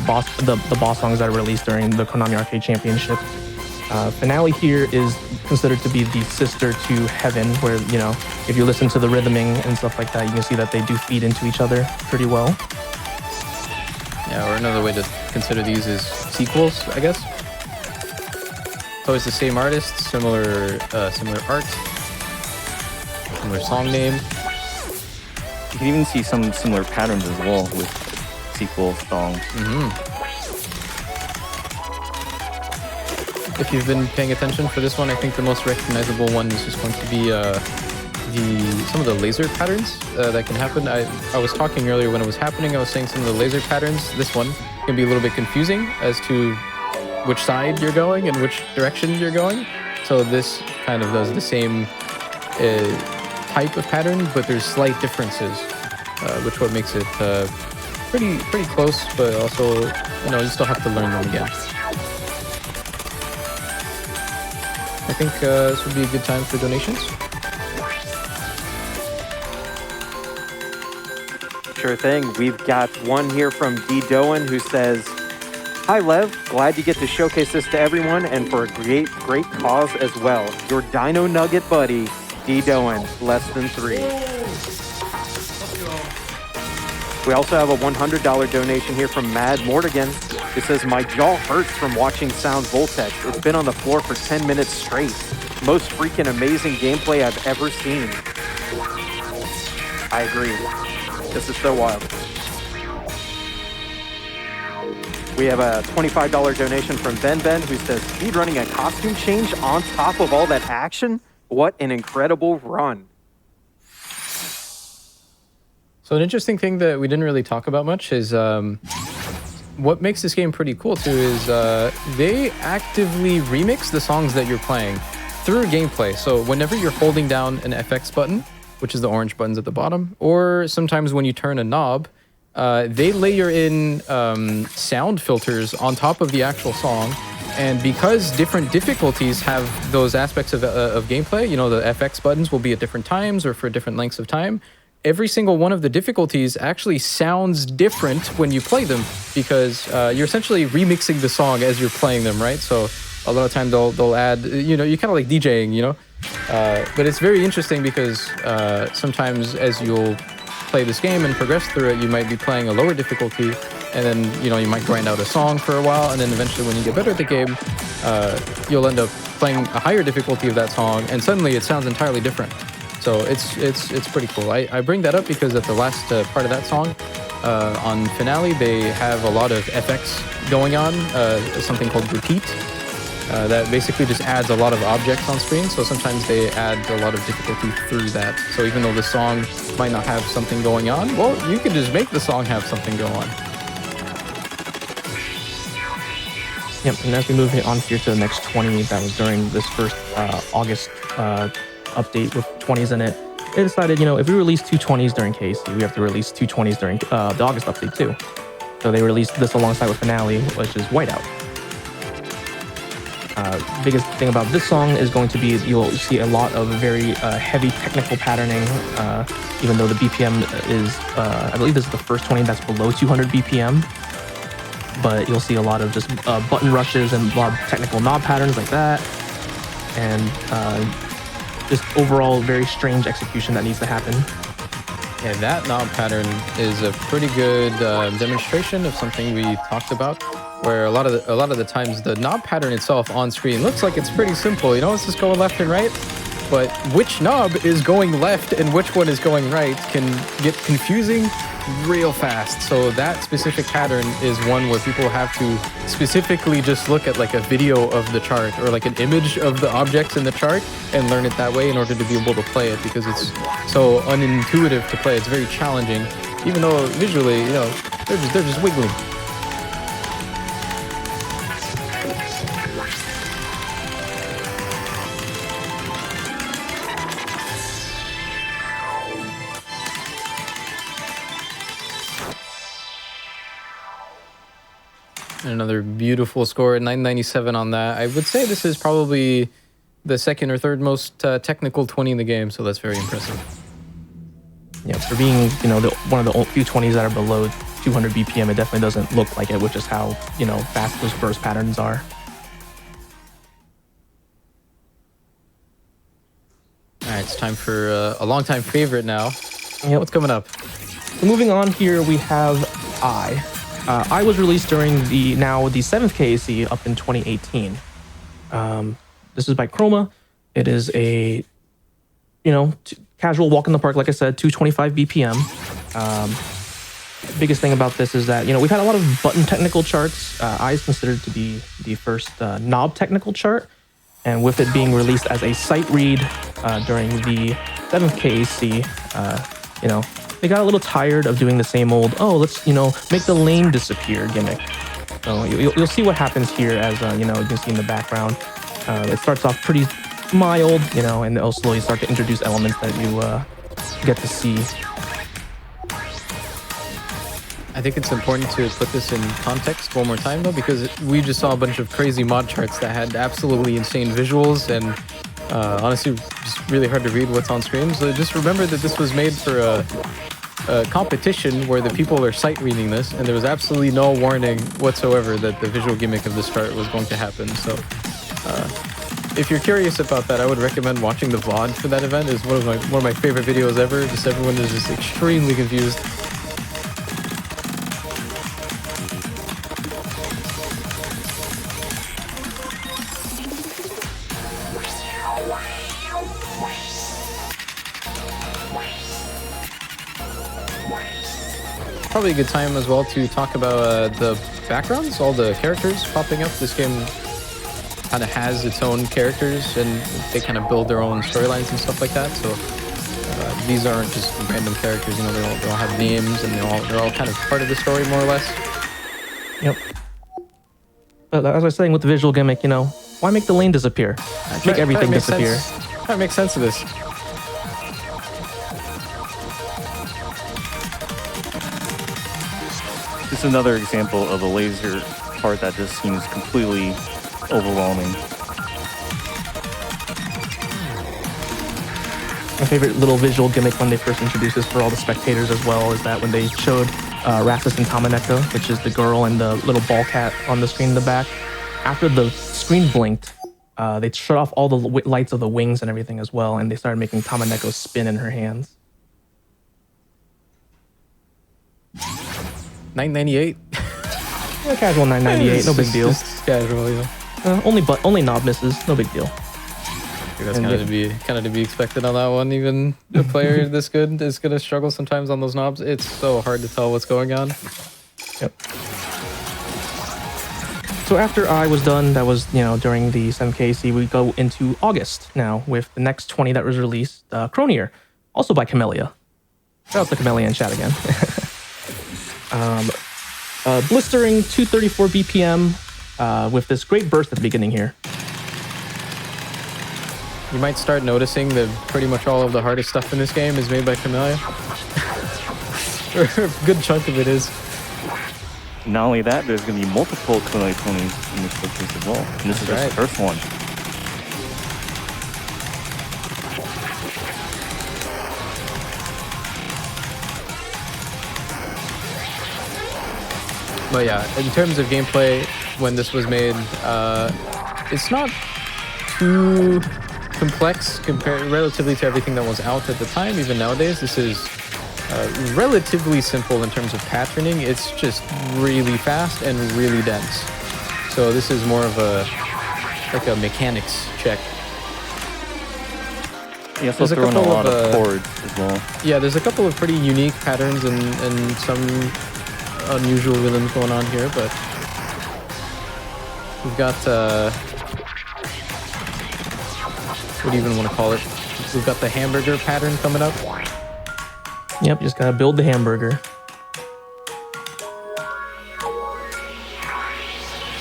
boss songs that are released during the Konami Arcade Championship. Finale here is considered to be the sister to Heaven, where if you listen to the rhythming and stuff like that, you can see that they do feed into each other pretty well. Yeah, or another way to consider these is sequels, I guess. It's always the same artist, similar art, similar song name. You can even see some similar patterns as well with sequel songs. If you've been paying attention for this one, I think the most recognizable one is just going to be some of the laser patterns that can happen. I was talking earlier when it was happening, I was saying some of the laser patterns. This one can be a little bit confusing as to which side you're going and which direction you're going. So this kind of does the same type of pattern, but there's slight differences, which what makes it pretty close, but also you still have to learn them again. I think this would be a good time for donations. Sure thing. We've got one here from D. Doan who says, Hi, Lev. Glad you get to showcase this to everyone and for a great cause as well. Your Dino Nugget buddy, D. Doan, less than 3. We also have a $100 donation here from Mad Mortigan. It says, my jaw hurts from watching Sound Voltex. It's been on the floor for 10 minutes straight. Most freaking amazing gameplay I've ever seen. I agree. This is so wild. We have a $25 donation from Ben who says, speedrunning a costume change on top of all that action? What an incredible run. So an interesting thing that we didn't really talk about much is what makes this game pretty cool too is they actively remix the songs that you're playing through gameplay. So whenever you're holding down an FX button, which is the orange buttons at the bottom, or sometimes when you turn a knob, they layer in sound filters on top of the actual song. And because different difficulties have those aspects of gameplay, you know, the FX buttons will be at different times or for different lengths of time. Every single one of the difficulties actually sounds different when you play them because you're essentially remixing the song as you're playing them, right? So a lot of time they'll add, you know, you kind of like DJing, you know? But it's very interesting because sometimes as you'll play this game and progress through it, you might be playing a lower difficulty and then, you know, you might grind out a song for a while and then eventually when you get better at the game, you'll end up playing a higher difficulty of that song and suddenly it sounds entirely different. So it's pretty cool. I bring that up because at the last part of that song, on Finale, they have a lot of FX going on, something called Repeat, that basically just adds a lot of objects on screen. So sometimes they add a lot of difficulty through that. So even though the song might not have something going on, well, you can just make the song have something go on. Yep, and as we move on here to the next 20, that was during this first August update with 20s in it, they decided, you know, if we release 2 20s during KC, we have to release 2 20s during the August update too. So they released this alongside with Finale, which is Whiteout. Biggest thing about this song is going to be you'll see a lot of very heavy technical patterning, even though the BPM is, I believe this is the first 20 that's below 200 BPM. But you'll see a lot of just button rushes and a lot of technical knob patterns like that. And just overall very strange execution that needs to happen. Yeah, that knob pattern is a pretty good demonstration of something we talked about, where a lot of the times the knob pattern itself on screen looks like it's pretty simple. You know, it's just going left and right. But which knob is going left and which one is going right can get confusing real fast. So that specific pattern is one where people have to specifically just look at like a video of the chart or like an image of the objects in the chart and learn it that way in order to be able to play it, because it's so unintuitive to play. It's very challenging, even though visually, you know, they're just wiggling. Another beautiful score at 997 on that. I would say this is probably the second or third most technical 20 in the game, so that's very impressive. Yeah, for being, you know, one of the few 20s that are below 200 BPM, it definitely doesn't look like it, which is how, you know, fast those burst patterns are. All right, it's time for a longtime favorite now. Yep. What's coming up? So moving on here, we have I was released during the 7th KAC up in 2018. This is by Chroma. It is a, you know, casual walk in the park, like I said, 225 BPM. Biggest thing about this is that, you know, we've had a lot of button technical charts. I is considered to be the first knob technical chart. And with it being released as a sight read during the 7th KAC, you know, they got a little tired of doing the same old, oh, let's, you know, make the lane disappear gimmick. So you'll see what happens here as, you know, you can see in the background. It starts off pretty mild, you know, and they'll slowly start to introduce elements that you get to see. I think it's important to put this in context one more time, though, because we just saw a bunch of crazy mod charts that had absolutely insane visuals and honestly, just really hard to read what's on screen. So just remember that this was made for a competition where the people are sight reading this, and there was absolutely no warning whatsoever that the visual gimmick of the start was going to happen. So if you're curious about that, I would recommend watching the VOD for that event. It's one of my favorite videos ever. Just everyone is just extremely confused. Probably a good time as well to talk about the backgrounds, all the characters popping up. This game kind of has its own characters, and they kind of build their own storylines and stuff like that. So these aren't just random characters. You know, they all have names, and they're all kind of part of the story, more or less. Yep. But as I was saying with the visual gimmick, you know, why make the lane disappear? Make everything disappear. That makes sense of this. This is another example of a laser part that just seems completely overwhelming. My favorite little visual gimmick when they first introduced this for all the spectators as well is that when they showed Rassus and Tamaneko, which is the girl and the little ball cat on the screen in the back, after the screen blinked, they shut off all the lights of the wings and everything as well, and they started making Tamaneko spin in her hands. $9.98. Yeah, casual 998, no big deal. Just casual, you know. Only knob misses, no big deal. I think that's kind of to be expected on that one. Even a player this good is gonna struggle sometimes on those knobs. It's so hard to tell what's going on. Yep. So after I was done, that was, you know, during the 7KC, we go into August now with the next 20 that was released, Cronier, also by Camellia. Shout out to Camellia in chat again. Blistering 234 BPM with this great burst at the beginning here. You might start noticing that pretty much all of the hardest stuff in this game is made by Camellia. A good chunk of it is. Not only that, there's going to be multiple Kunai ponies in this showcase as well. And this is just the first one. But yeah, in terms of gameplay, when this was made, it's not too complex compared relatively to everything that was out at the time. Even nowadays, this is relatively simple in terms of patterning. It's just really fast and really dense. So this is more of a mechanics check. Yeah, so throwing a lot of chords as well. Yeah, there's a couple of pretty unique patterns and some unusual rhythms going on here, but we've got what do you even want to call it? We've got the hamburger pattern coming up. Yep, just gotta build the hamburger.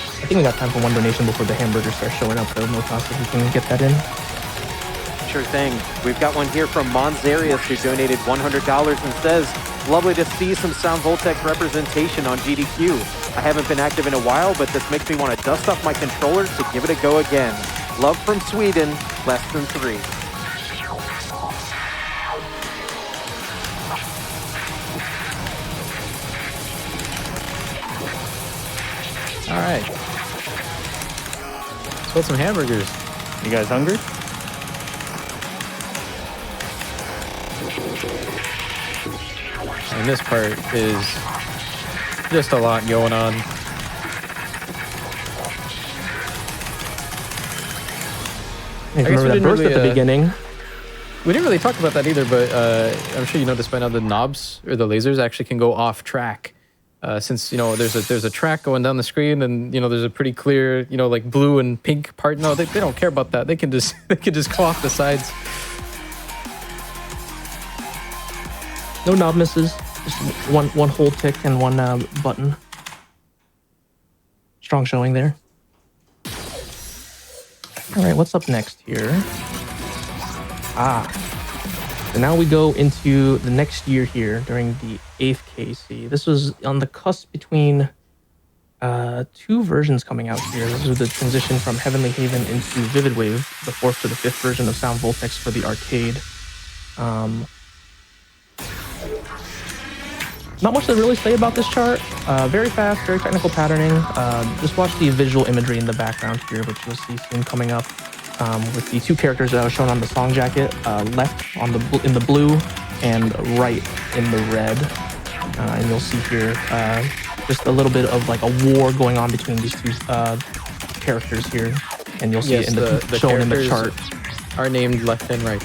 I think we got time for one donation before the hamburger starts showing up, though. LMMotoss, if you can get that in. Sure thing. We've got one here from Monzarius, who donated $100 and says, lovely to see some Sound VOLTEX representation on GDQ. I haven't been active in a while, but this makes me want to dust off my controller to give it a go again. Love from Sweden, less than 3. All right. Let's put some hamburgers. You guys hungry? And this part is just a lot going on. I remember that burst at the beginning. We didn't really talk about that either, but I'm sure you noticed by now the knobs or the lasers actually can go off track. Since, you know, there's a track going down the screen, and, you know, there's a pretty clear, you know, like blue and pink part. No, they don't care about that. They can just go off the sides. No knob misses. Just one hold tick and one button. Strong showing there. All right, what's up next here? So now we go into the next year here during the 8th KC. This was on the cusp between two versions coming out here. This was the transition from Heavenly Haven into Vivid Wave, the 4th to the 5th version of Sound VOLTEX for the arcade. not much to really say about this chart. Very fast, very technical patterning. Just watch the visual imagery in the background here, which you'll see soon coming up, with the two characters that are shown on the song jacket, left in the blue and right in the red. And you'll see here just a little bit of like a war going on between these two characters here, and you'll see it in the shown in the chart. Are named left and right.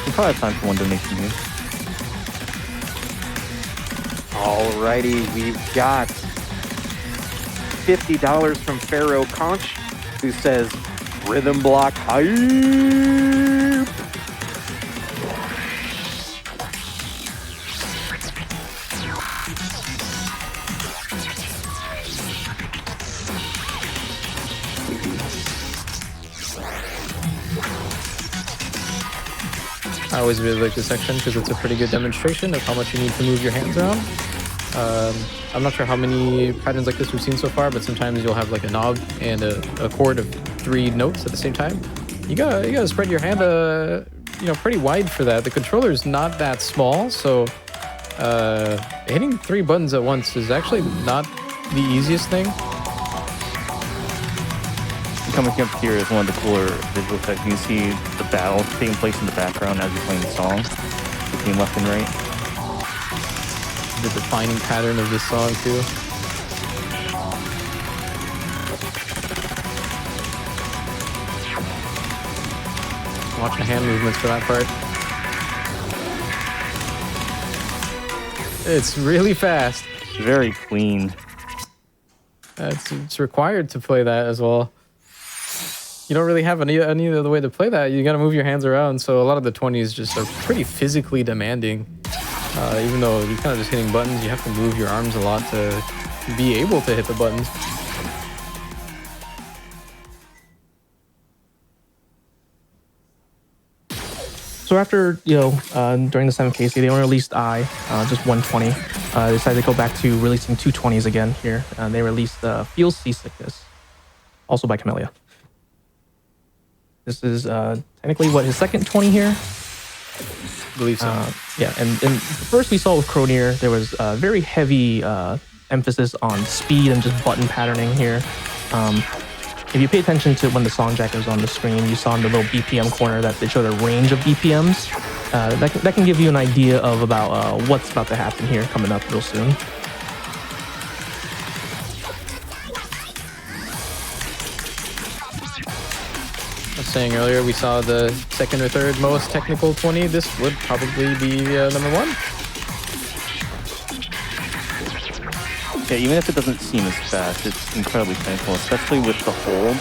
We probably have time for one donation here. Alrighty, we've got $50 from Pharaoh Conch, who says, "Rhythm block hype." I always really like this section because it's a pretty good demonstration of how much you need to move your hands around. I'm not sure how many patterns like this we've seen so far, but sometimes you'll have like a knob and a chord of 3 notes at the same time. You gotta spread your hand, pretty wide for that. The controller's not that small, so hitting 3 buttons at once is actually not the easiest thing. Coming up here is one of the cooler visual effects. You can see the battle taking place in the background as you're playing the song, between left and right. The defining pattern of this song too. Watch the hand movements for that part. It's really fast. Very clean. It's required to play that as well. You don't really have any other way to play that. You gotta move your hands around, so a lot of the 20s just are pretty physically demanding. Even though you're kind of just hitting buttons, you have to move your arms a lot to be able to hit the buttons. So after, during the 7KC, they only released I, just 120. They decided to go back to releasing 220s again here. They released Feel Seasickness, also by Camellia. This is technically his second 20 here. I believe so. Yeah, and first we saw with Cronier, there was very heavy emphasis on speed and just button patterning here. If you pay attention to when the song jacket was on the screen, you saw in the little BPM corner that they showed a range of BPMs. That can give you an idea of about what's about to happen here coming up real soon. I was saying earlier, we saw the second or third most technical 20. This would probably be number 1. Yeah, even if it doesn't seem as fast, it's incredibly technical, especially with the holds.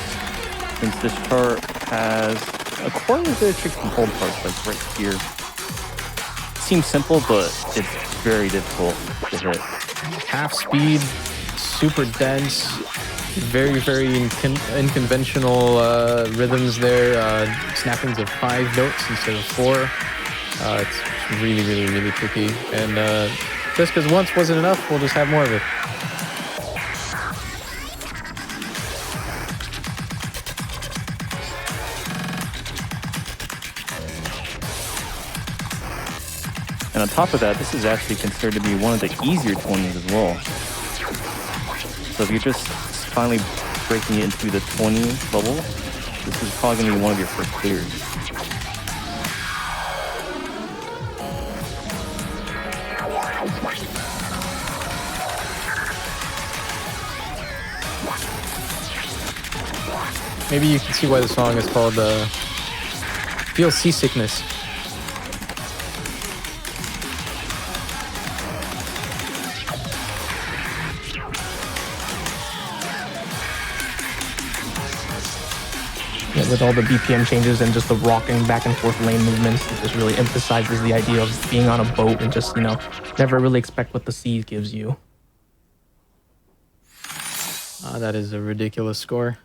Since this chart has a quite a bit of tricky hold parts, like right here. It seems simple, but it's very difficult to hit. Half speed, super dense, very, very unconventional rhythms there. Snappings of 5 notes instead of 4. It's really, really, really tricky. And just because once wasn't enough, we'll just have more of it. And on top of that, this is actually considered to be one of the easier 20s as well. So if you're just finally breaking it into the 20 bubble, this is probably going to be one of your first clears. Maybe you can see why the song is called Feel Seasickness. Yeah, with all the BPM changes and just the rocking back and forth lane movements, it just really emphasizes the idea of being on a boat and just, never really expect what the sea gives you. That is a ridiculous score.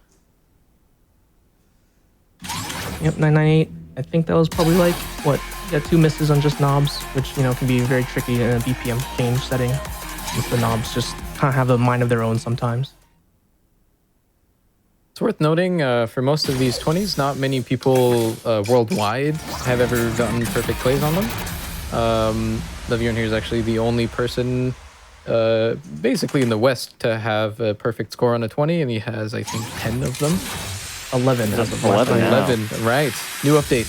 Yep, 998. I think that was probably like, you got 2 misses on just knobs, which, can be very tricky in a BPM change setting, since the knobs just kind of have a mind of their own sometimes. It's worth noting, for most of these 20s, not many people worldwide have ever gotten perfect plays on them. Leviern here is actually the only person basically in the West to have a perfect score on a 20, and he has, I think, 10 of them. 11 as of last 11 time. now. 11, right. New update.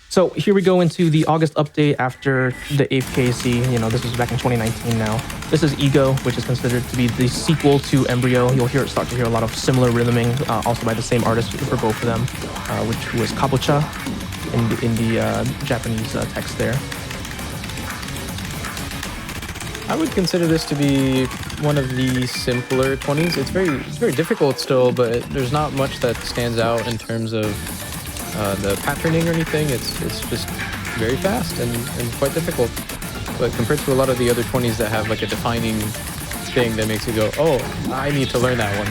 So here we go into the August update after the 8th KC. You know, this was back in 2019 now. This is Ego, which is considered to be the sequel to Embryo. You'll start to hear a lot of similar rhythming, also by the same artist for both of them, which was Kabocha in the Japanese text there. I would consider this to be one of the simpler 20s. It's very difficult still, but there's not much that stands out in terms of the patterning or anything. It's just very fast and quite difficult. But compared to a lot of the other 20s that have like a defining thing that makes you go, oh, I need to learn that one.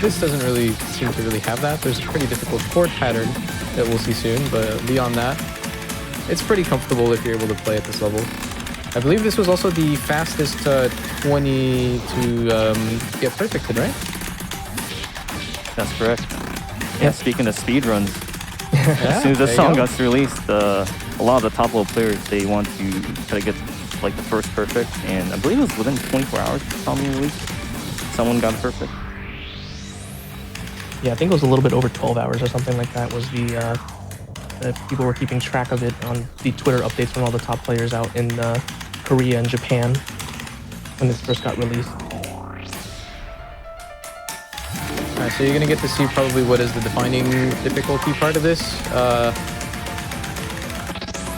This doesn't really seem to really have that. There's a pretty difficult chord pattern that we'll see soon, but beyond that, it's pretty comfortable if you're able to play at this level. I believe this was also the fastest 20 to get perfected, right? That's correct. Yeah, speaking of speedruns, Yeah, as soon as there the you song go. got released, a lot of the top level players, they want to try to get like the first perfect, and I believe it was within 24 hours of the song being released, someone got it perfect. Yeah, I think it was a little bit over 12 hours or something like that was the people were keeping track of it on the Twitter updates from all the top players out in Korea and Japan when this first got released. Alright, so you're gonna get to see probably what is the defining difficulty part of this.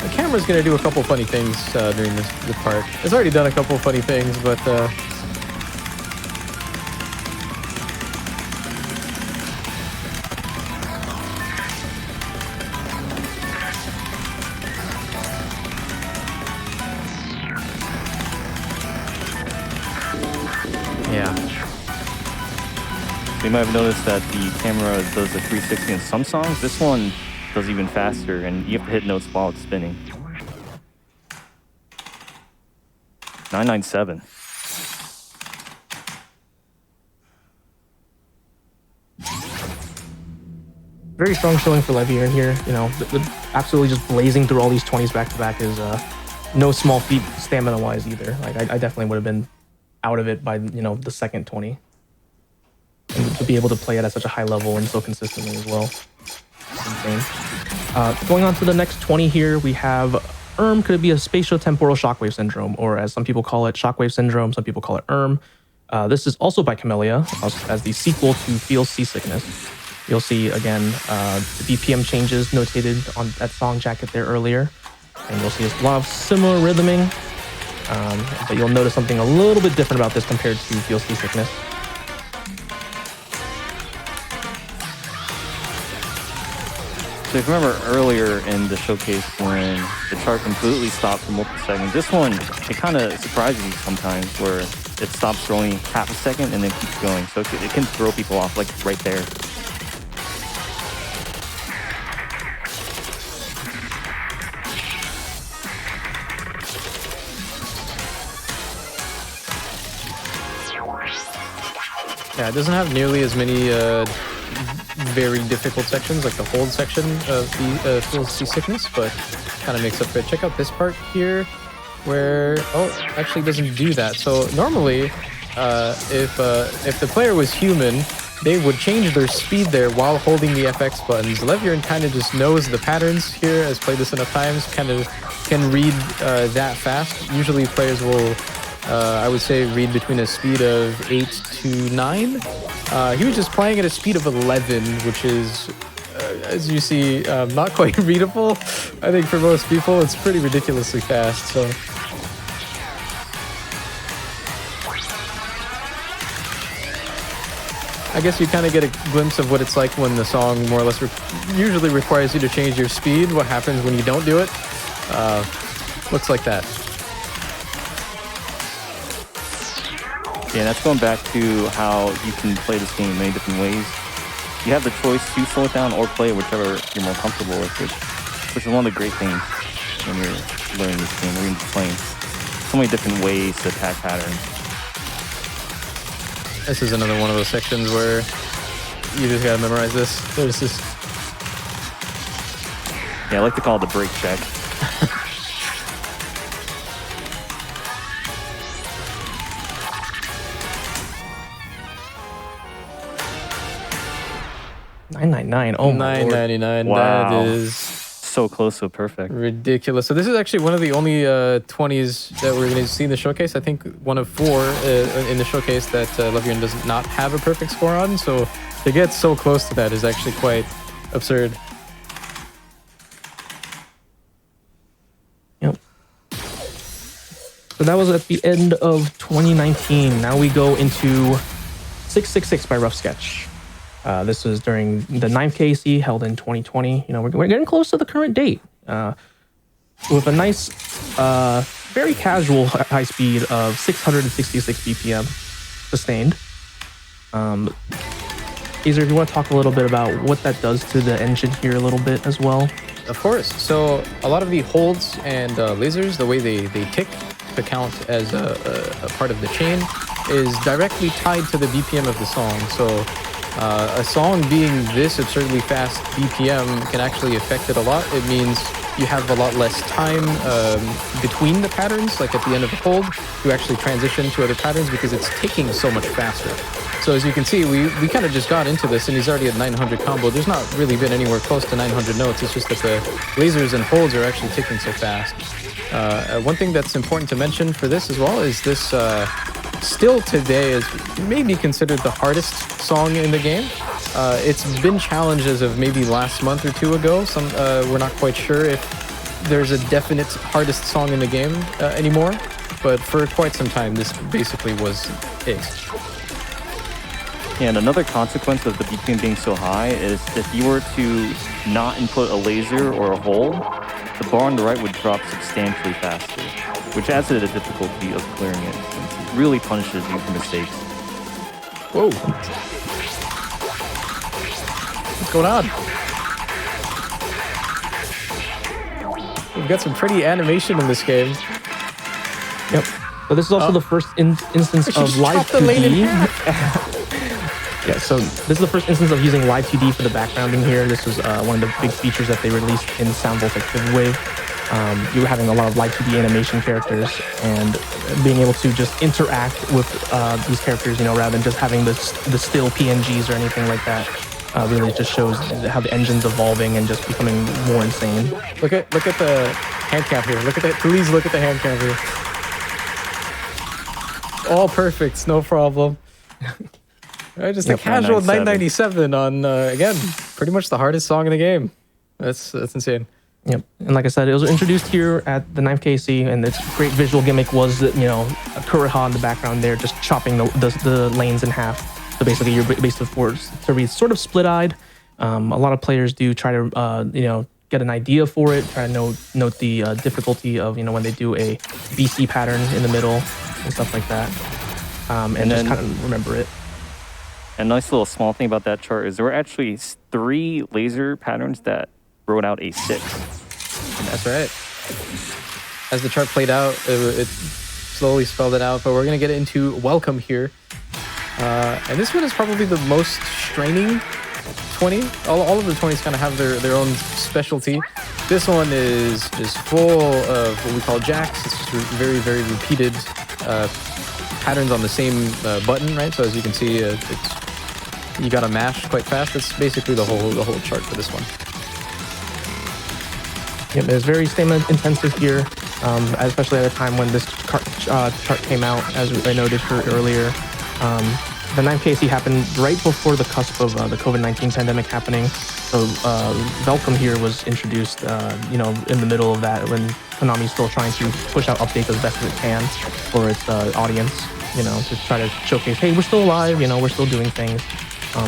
The camera's gonna do a couple funny things during this part. It's already done a couple funny things, but yeah. You might have noticed that the camera does a 360 in some songs. This one does even faster, and you have to hit notes while it's spinning. 997. Very strong showing for Leviern here. You know, absolutely just blazing through all these 20s back to back is no small feat stamina-wise either. Like I definitely would have been out of it by the second 20. And to be able to play it at such a high level and so consistently as well. Insane. Going on to the next 20 here, we have could it be a spatio-temporal shockwave syndrome, or as some people call it, shockwave syndrome, some people call it This is also by Camellia, as the sequel to Feel Seasickness. You'll see, again, the BPM changes notated on that song jacket there earlier. And you'll see a lot of similar rhythming, but you'll notice something a little bit different about this compared to Feel Seasickness. So if you remember earlier in the showcase when the chart completely stopped for multiple seconds, this one, it kind of surprises you sometimes where it stops for only half a second and then keeps going. So it can throw people off like right there. Yeah, it doesn't have nearly as many very difficult sections like the hold section of the Feel Seasickness, but kind of makes up for it. Check out this part here where, oh, actually doesn't do that. So normally, if the player was human, they would change their speed there while holding the FX buttons. Leviern kind of just knows the patterns here, has played this enough times, kind of can read that fast. Usually players will, I would say, read between a speed of 8 to 9. He was just playing at a speed of 11, which is, as you see, not quite readable. I think for most people, it's pretty ridiculously fast. So. I guess you kind of get a glimpse of what it's like when the song more or less usually requires you to change your speed. What happens when you don't do it? Looks like that. Yeah, that's going back to how you can play this game in many different ways. You have the choice to slow it down or play whichever you're more comfortable with, which is one of the great things when you're learning this game, when you're playing. So many different ways to attack patterns. This is another one of those sections where you just gotta memorize this. There's this. Yeah, I like to call it the brake check. $9.99. Oh my lord. $9.99. Wow. That is So close to perfect. ridiculous. So this is actually one of the only 20s that we're going to see in the showcase. I think one of 4 in the showcase that leviern does not have a perfect score on. So to get so close to that is actually quite absurd. Yep. So that was at the end of 2019. Now we go into 666 by Rough Sketch. This was during the 9th KC held in 2020. You know, we're getting close to the current date. With a nice, very casual high speed of 666 BPM sustained. Azer, if you want to talk a little bit about what that does to the engine here a little bit as well. Of course. So a lot of the holds and lasers, the way they tick to count as a part of the chain, is directly tied to the BPM of the song. So a song being this absurdly fast BPM can actually affect it a lot. It means you have a lot less time between the patterns, like at the end of the hold, to actually transition to other patterns because it's ticking so much faster. So as you can see, we kind of just got into this and he's already at 900 combo. There's not really been anywhere close to 900 notes. It's just that the lasers and holds are actually ticking so fast. One thing that's important to mention for this as well is this still today is maybe considered the hardest song in the game. It's been challenged as of maybe last month or 2 ago. We're not quite sure if there's a definite hardest song in the game anymore, but for quite some time this basically was it. And another consequence of the BPM being so high is if you were to not input a laser or a hole, the bar on the right would drop substantially faster, which adds to the difficulty of clearing it, since it really punishes you for mistakes. Whoa. What's going on? We've got some pretty animation in this game. Yep. So this is also the first instance of live the lane in 2D. Yeah, so this is the first instance of using live 2D for the backgrounding here. This was one of the big features that they released in Sound VOLTEX Wave. You were having a lot of live 2D animation characters and being able to just interact with these characters, you know, rather than just having the still PNGs or anything like that. Really just shows how the engine's evolving and just becoming more insane. Look at the hand cam here. Please look at the hand cam here. All perfect, no problem. All right, just a casual 997 on again, pretty much the hardest song in the game. That's insane. Yep, and like I said, it was introduced here at the 9th KC, and its great visual gimmick was that, you know, a Kuriha in the background there, just chopping the lanes in half. So basically, you're basically forced to be sort of split-eyed. A lot of players do try to, you know, get an idea for it, try to note the difficulty of, you know, when they do a BC pattern in the middle and stuff like that, and just kind of remember it. A nice little small thing about that chart is there were actually 3 laser patterns that wrote out a 6. That's right. As the chart played out, it slowly spelled it out, but we're going to get into Welcome here. And this one is probably the most straining 20. All of the 20s kind of have their own specialty. This one is just full of what we call jacks. It's just very, very repeated patterns on the same button, right? So as you can see, you got to mash quite fast. That's basically the whole chart for this one. Yep, it's very stamina intensive here, especially at a time when this chart came out, as I noted earlier. The 9th KC happened right before the cusp of the COVID-19 pandemic happening. So Welcome here was introduced, you know, in the middle of that when Konami's still trying to push out updates as best as it can for its audience, you know, to try to showcase, hey, we're still alive, you know, we're still doing things.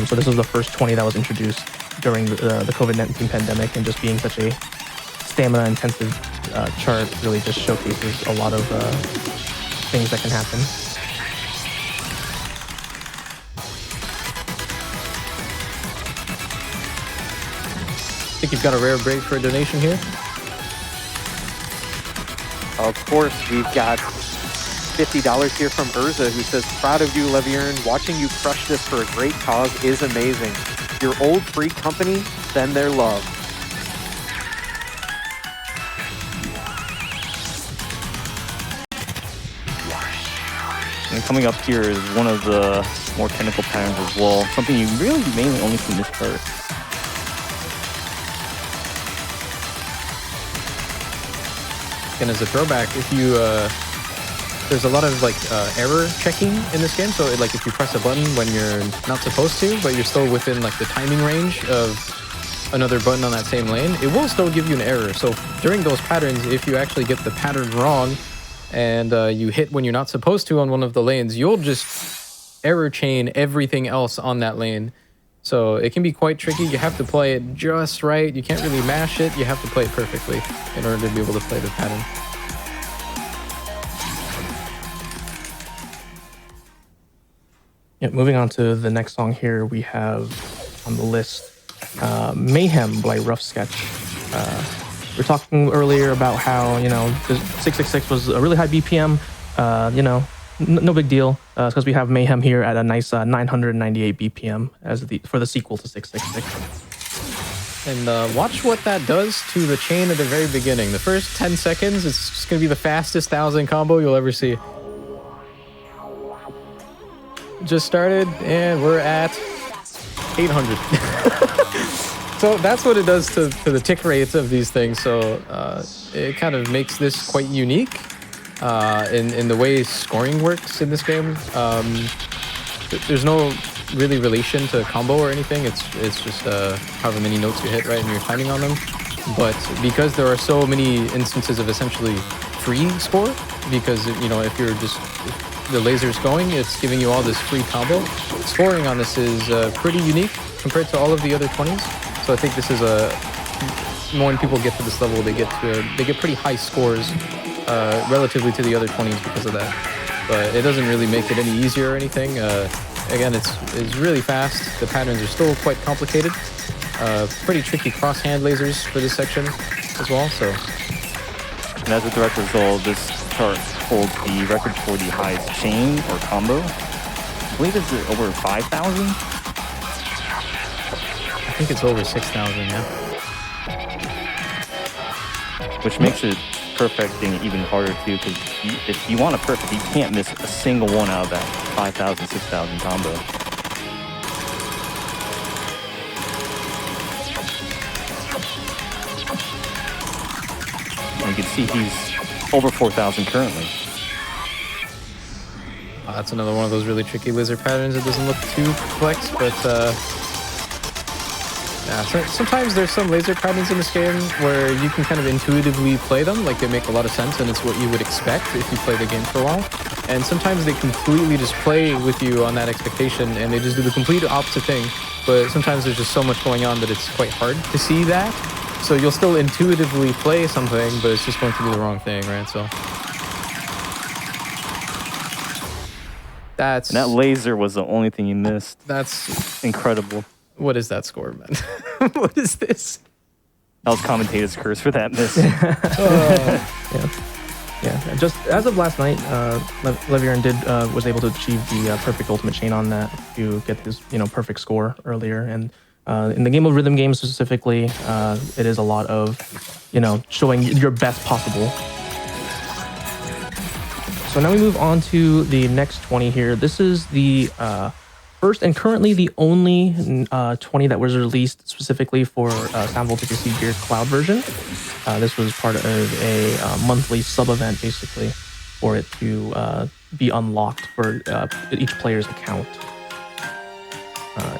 So this was the first 20 that was introduced during the COVID-19 pandemic, and just being such a stamina-intensive chart really just showcases a lot of things that can happen. I think you've got a rare break for a donation here. Of course, we've got $50 here from Urza, who says, proud of you, Leviern. Watching you crush this for a great cause is amazing. Your old free company, send their love. And coming up here is one of the more technical patterns as well. Something you really mainly only see in this part. And as a throwback, if you there's a lot of like error checking in this game. So like if you press a button when you're not supposed to, but you're still within like the timing range of another button on that same lane, it will still give you an error. So during those patterns, if you actually get the pattern wrong and you hit when you're not supposed to on one of the lanes, you'll just error chain everything else on that lane. So it can be quite tricky. You have to play it just right. You can't really mash it. You have to play it perfectly in order to be able to play the pattern. Yeah, moving on to the next song here, we have on the list Mayhem by Rough Sketch. We were talking earlier about how, you know, the 666 was a really high BPM, you know, no big deal, because we have Mayhem here at a nice 998 BPM as for the sequel to 666. And watch what that does to the chain at the very beginning. The first 10 seconds, it's just going to be the fastest 1000 combo you'll ever see. Just started, and we're at 800. So that's what it does to the tick rates of these things. So it kind of makes this quite unique in the way scoring works in this game. There's no really relation to combo or anything. It's just however many notes you hit, right, and your timing on them. But because there are so many instances of essentially free score, because, you know, if you're just the laser's going, it's giving you all this free combo. Scoring on this is pretty unique compared to all of the other 20s. So I think this is when people get to this level, they get pretty high scores relatively to the other 20s because of that. But it doesn't really make it any easier or anything. Again, it's really fast. The patterns are still quite complicated. Pretty tricky cross-hand lasers for this section as well. So, And as a direct result, this chart holds the record for the highest chain or combo. I believe it's over 5,000. I think it's over 6,000, yeah. Which makes it perfecting even harder too, because if you want a perfect, you can't miss a single one out of that 5,000, 6,000 combo. And you can see he's over 4,000 currently. That's another one of those really tricky laser patterns. It doesn't look too complex, but yeah, so sometimes there's some laser patterns in this game where you can kind of intuitively play them, like they make a lot of sense and it's what you would expect if you play the game for a while. And sometimes they completely just play with you on that expectation and they just do the complete opposite thing. But sometimes there's just so much going on that it's quite hard to see that. So you'll still intuitively play something, but it's just going to be the wrong thing, right? So And that laser was the only thing you missed. That's incredible. What is that score, man? What is this? That was commentator's curse for that miss. Yeah. Just as of last night, Leviern was able to achieve the perfect ultimate chain on that to get his perfect score earlier. And in the game of rhythm games specifically, it is a lot of showing your best possible. So now we move on to the next 20 here. This is the first and currently the only 20 that was released specifically for Sound Voltex XC Gear Cloud version. This was part of a monthly sub-event, basically, for it to be unlocked for each player's account.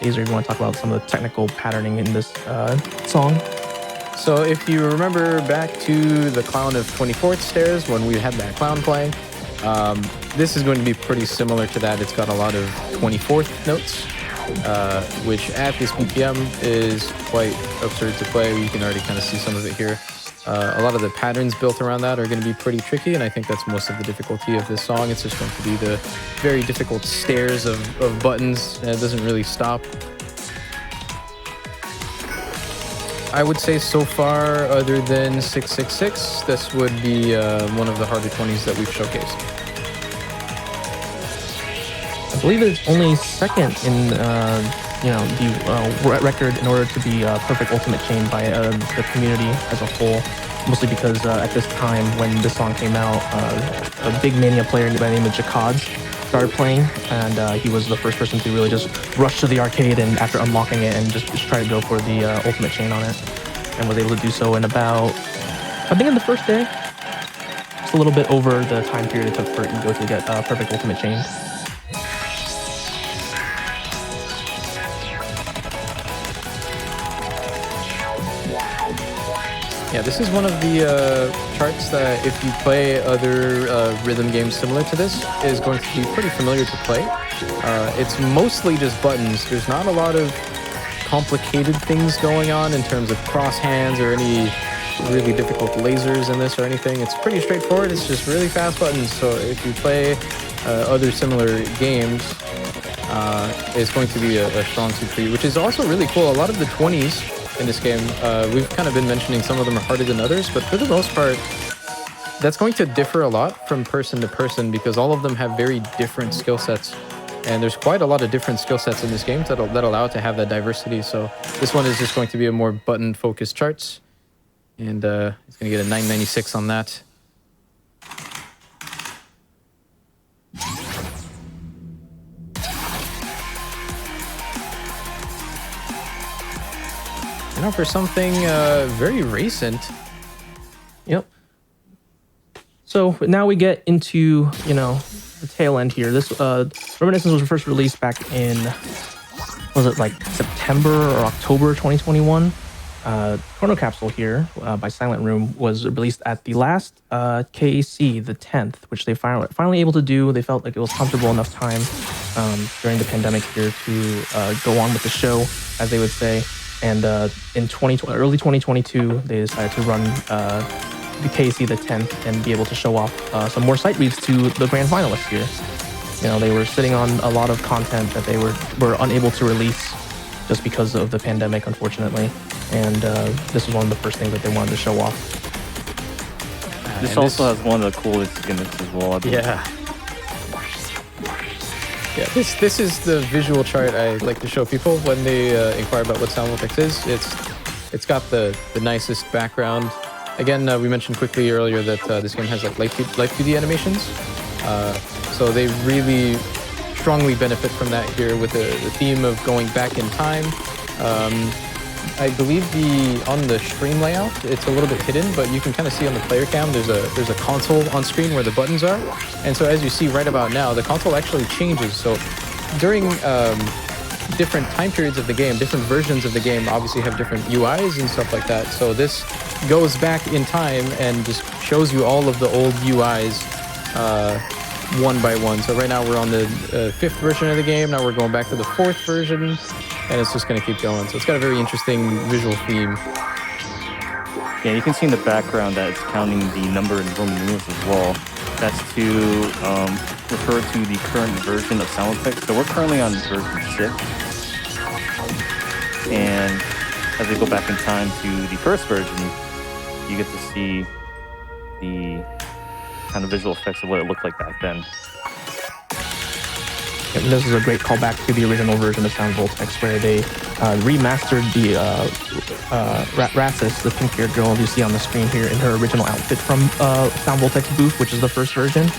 Azer, you want to talk about some of the technical patterning in this song? So if you remember back to the Clown of 24th Stairs, when we had that clown playing, this is going to be pretty similar to that. It's got a lot of 24th notes, which at this BPM is quite absurd to play. You can already kind of see some of it here. A lot of the patterns built around that are going to be pretty tricky, and I think that's most of the difficulty of this song. It's just going to be the very difficult stairs of buttons, and it doesn't really stop. I would say so far, other than 666, this would be one of the harder 20s that we've showcased. believe it's only second in the record in order to be perfect ultimate chain by the community as a whole. Mostly because at this time when this song came out, a big Mania player by the name of Jakods started playing, and he was the first person to really just rush to the arcade and after unlocking it and just try to go for the ultimate chain on it, and was able to do so in about, I think in the first day, just a little bit over the time period it took for Ego to get perfect ultimate chain. Yeah, this is one of the charts that if you play other rhythm games similar to this, is going to be pretty familiar to play. It's mostly just buttons. There's not a lot of complicated things going on in terms of cross hands or any really difficult lasers in this or anything. It's pretty straightforward. It's just really fast buttons. So if you play other similar games, it's going to be a strong suit for you, which is also really cool. A lot of the 20s in this game, we've kind of been mentioning some of them are harder than others, but for the most part, that's going to differ a lot from person to person because all of them have very different skill sets. And there's quite a lot of different skill sets in this game that allow it to have that diversity. So this one is just going to be a more button-focused charts. And it's going to get a 996 on that. Now for something very recent. Yep. So now we get into, the tail end here. This Reminiscence was first released back in, was it like September or October 2021? Chrono Capsule here by Silent Room was released at the last KAC, the 10th, which they finally able to do. They felt like it was comfortable enough time during the pandemic here to go on with the show, as they would say. And in early 2022, they decided to run the KC the 10th and be able to show off some more sight reads to the grand finalists here. They were sitting on a lot of content that they were unable to release just because of the pandemic, unfortunately. And this was one of the first things that they wanted to show off. This also has one of the coolest gimmicks as well, I believe. Yeah, this is the visual chart I like to show people when they inquire about what VOLTEX is. It's got the nicest background. Again, we mentioned quickly earlier that this game has like light 2D animations, so they really strongly benefit from that here with the theme of going back in time. I believe on the stream layout, it's a little bit hidden, but you can kind of see on the player cam, there's a console on screen where the buttons are. And so as you see right about now, the console actually changes. So during different time periods of the game, different versions of the game obviously have different UIs and stuff like that. So this goes back in time and just shows you all of the old UIs one by one. So right now we're on the 5th version of the game. Now we're going back to the 4th version. And it's just going to keep going. So it's got a very interesting visual theme. Yeah, you can see in the background that it's counting the number in Roman numerals as well. That's to refer to the current version of VOLTEX. So we're currently on version 6. And as we go back in time to the first version, you get to see the kind of visual effects of what it looked like back then. And this is a great callback to the original version of VOLTEX, where they remastered the Rassus, the pink-haired girl you see on the screen here, in her original outfit from VOLTEX Booth, which is the first version.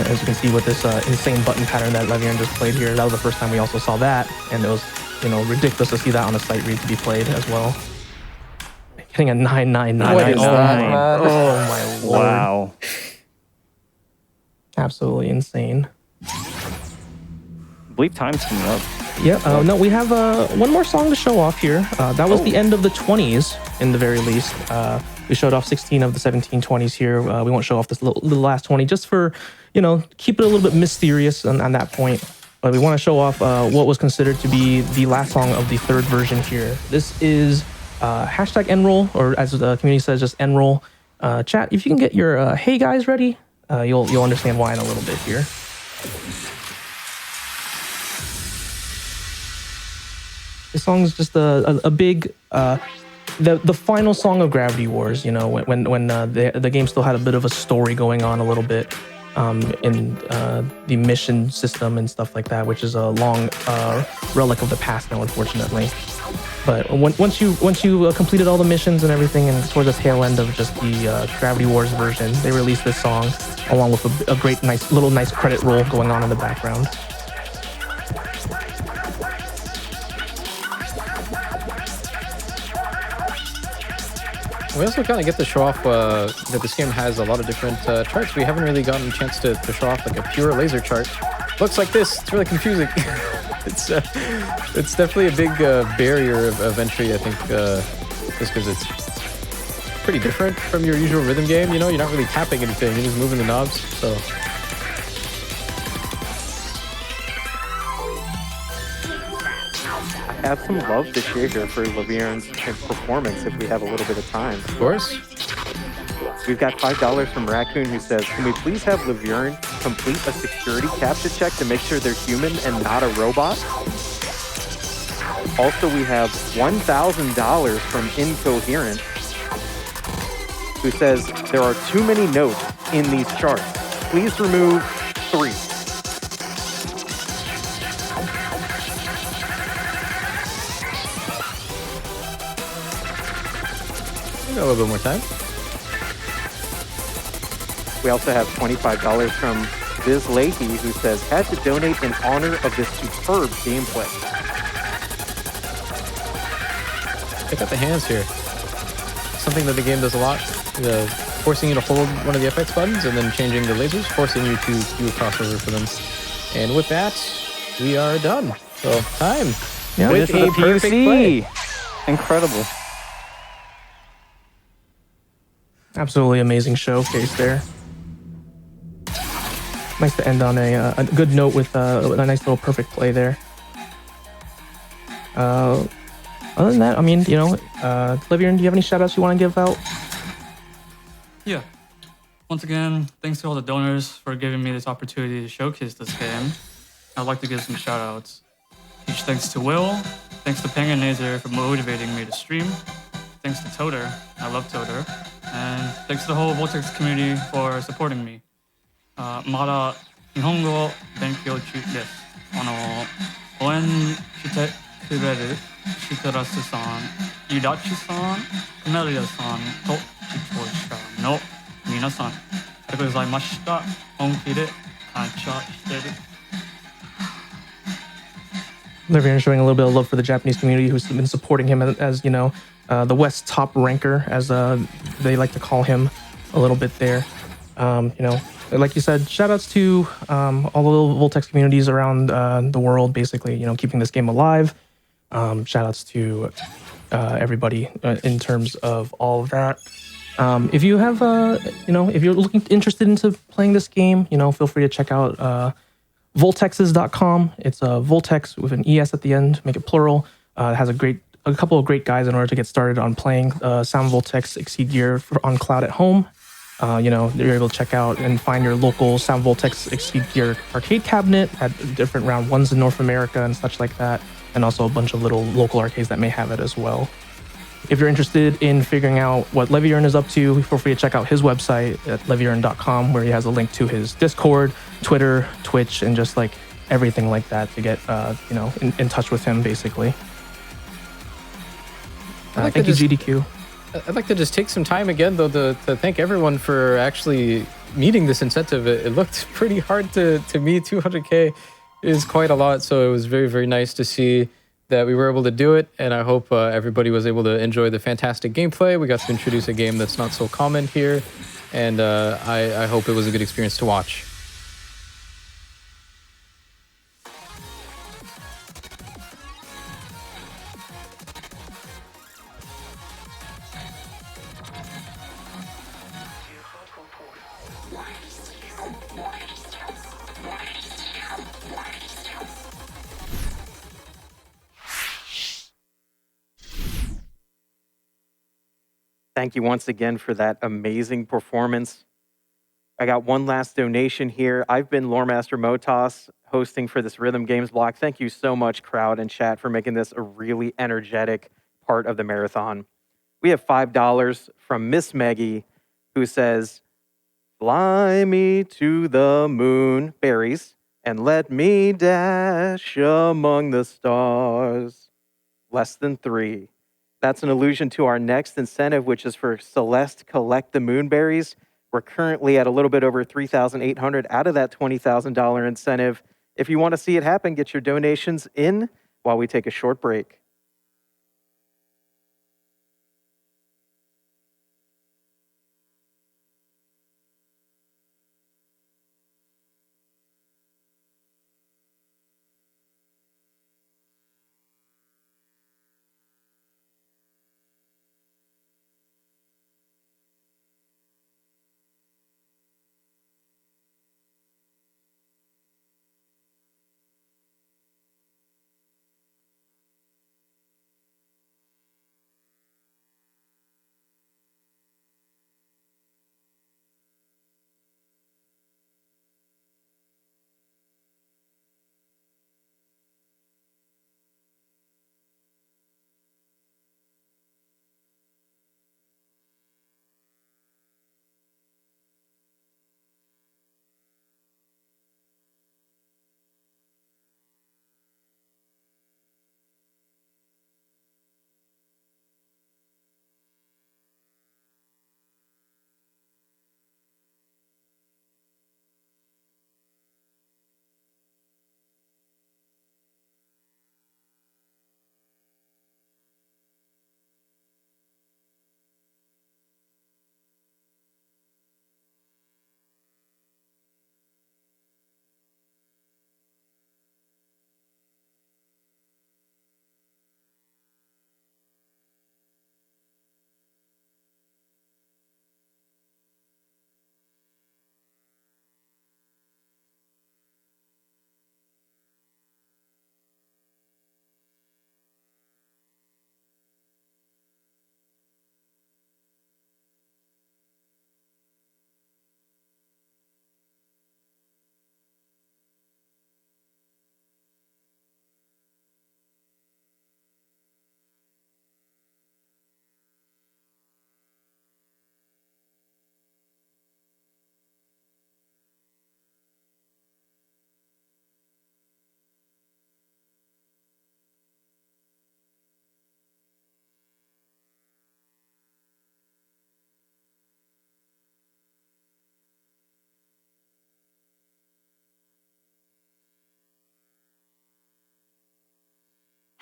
As you can see with this insane button pattern that Leviern just played here, that was the first time we also saw that, and it was ridiculous to see that on a sight read to be played as well. Getting a 999. What is that, man? Oh my lord! Wow, Absolutely insane. I believe time's coming up. Yeah, no, we have one more song to show off here. That was the end of the 20s, in the very least. We showed off 16 of the 17 20s here. We won't show off this the last 20, just for, keep it a little bit mysterious on that point. But we want to show off what was considered to be the last song of the 3rd version here. This is hashtag Enroll, or as the community says, just Enroll. Chat, if you can get your hey guys ready, you'll understand why in a little bit here. This song is just a big, the final song of Gravity Wars. When the game still had a bit of a story going on a little bit. in the mission system and stuff like that, which is a long relic of the past now, unfortunately. But once you completed all the missions and everything, and toward the tail end of just the Gravity Wars version, they released this song along with a great, nice credit roll going on in the background. We also kind of get to show off that this game has a lot of different charts. We haven't really gotten a chance to show off like a pure laser chart. Looks like this. It's really confusing. It's definitely a big barrier of entry, I think, just because it's pretty different from your usual rhythm game. You know, you're not really tapping anything. You're just moving the knobs. So. Have some love to share here for leviern's performance if we have a little bit of time. Of course. We've got $5 from Raccoon who says, can we please have leviern complete a security captcha check to make sure they're human and not a robot? Also, we have $1,000 from Incoherent who says, there are too many notes in these charts. Please remove 3. We got a little bit more time. We also have $25 from Viz Leahy, who says, had to donate in honor of this superb gameplay. Check out the hands here. Something that the game does a lot. Forcing you to hold one of the FX buttons and then changing the lasers, forcing you to do a crossover for them. And with that, we are done. So, time. Yeah, with a perfect play. Incredible. Absolutely amazing showcase there. Nice to end on a good note with a nice little perfect play there. Other than that, I mean, you know, leviern, do you have any shout-outs you want to give out? Yeah. Once again, thanks to all the donors for giving me this opportunity to showcase this game. I'd like to give some shout-outs. Huge thanks to Will. Thanks to Panga and Azer for motivating me to stream. Thanks to Toter. I love Toter. And thanks to the whole VOLTEX community for supporting me. まだ日本語勉強中です。応援してくれるシトラスさん、ユダチさん、カメリアさんと視聴者の皆さん、ありがとうございました。本気で感謝してる。Leviern showing a little bit of love for the Japanese community who's been supporting him as you know, the West top ranker, as they like to call him a little bit there. You know, like you said, shout outs to all the little VOLTEX communities around the world, basically, you know, keeping this game alive. Shout outs to everybody in terms of all of that. If you have, you know, if you're interested into playing this game, you know, feel free to check out voltexes.com. It's VOLTEX with an ES at the end, make it plural. It has a couple of great guides in order to get started on playing Sound VOLTEX Exceed Gear on cloud at home. You know, you're able to check out and find your local Sound VOLTEX Exceed Gear arcade cabinet at different round ones in North America and such like that, and also a bunch of little local arcades that may have it as well. If you're interested in figuring out what Leviern is up to, feel free to check out his website at leviern.com, where he has a link to his Discord, Twitter, Twitch, and just like everything like that to get, you know, in touch with him, basically. Thank you, GDQ. I'd like to just take some time again, though, to thank everyone for actually meeting this incentive. It looked pretty hard to meet. 200K is quite a lot, so it was very, very nice to see that we were able to do it, and I hope everybody was able to enjoy the fantastic gameplay. We got to introduce a game that's not so common here, and I hope it was a good experience to watch. Thank you once again for that amazing performance. I got one last donation here. I've been Loremaster Motoss, hosting for this Rhythm Games block. Thank you so much, crowd and chat, for making this a really energetic part of the marathon. We have $5 from Miss Meggie, who says, Fly me to the moon, berries, and let me dash among the stars. Less than 3. That's an allusion to our next incentive, which is for Celeste Collect the Moonberries. We're currently at a little bit over 3,800 out of that $20,000 incentive. If you want to see it happen, get your donations in while we take a short break.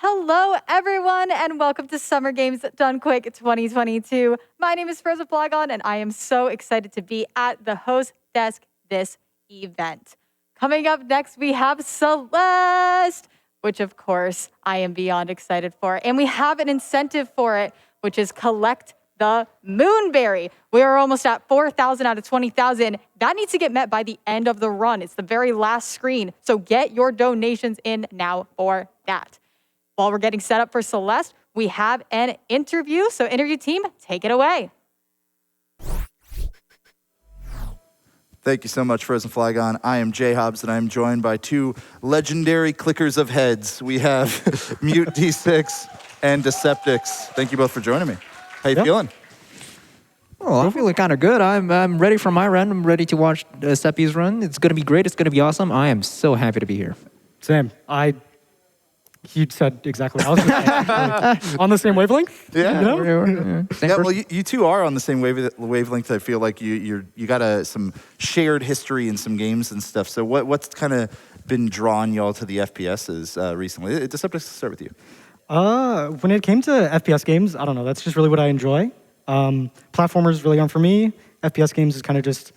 Hello, everyone, and welcome to Summer Games Done Quick 2022. My name is Frozen Flagon, and I am so excited to be at the host desk this event. Coming up next, we have Celeste, which, of course, I am beyond excited for. And we have an incentive for it, which is Collect the Moonberry. We are almost at 4,000 out of 20,000. That needs to get met by the end of the run. It's the very last screen. So get your donations in now for that. While we're getting set up for Celeste, we have an interview. So interview team, take it away. Thank you so much, Frozen Flagon. I am Jay Hobbs, and I am joined by two legendary clickers of heads. We have Mute D6 and Deceptix. Thank you both for joining me. How you feeling? Oh, I'm feeling kind of good. I'm ready for my run. I'm ready to watch Seppi's run. It's going to be great. It's going to be awesome. I am so happy to be here. Same. He said exactly what I was on the same wavelength. Yeah. You know? Same Yeah, person. well, you two are on the same wavelength. I feel like you got some shared history in some games and stuff. So what's kind of been drawing y'all to the FPSs recently? Deceptix, start with you. When it came to FPS games, I don't know. That's just really what I enjoy. Platformers really aren't for me. FPS games is kind of just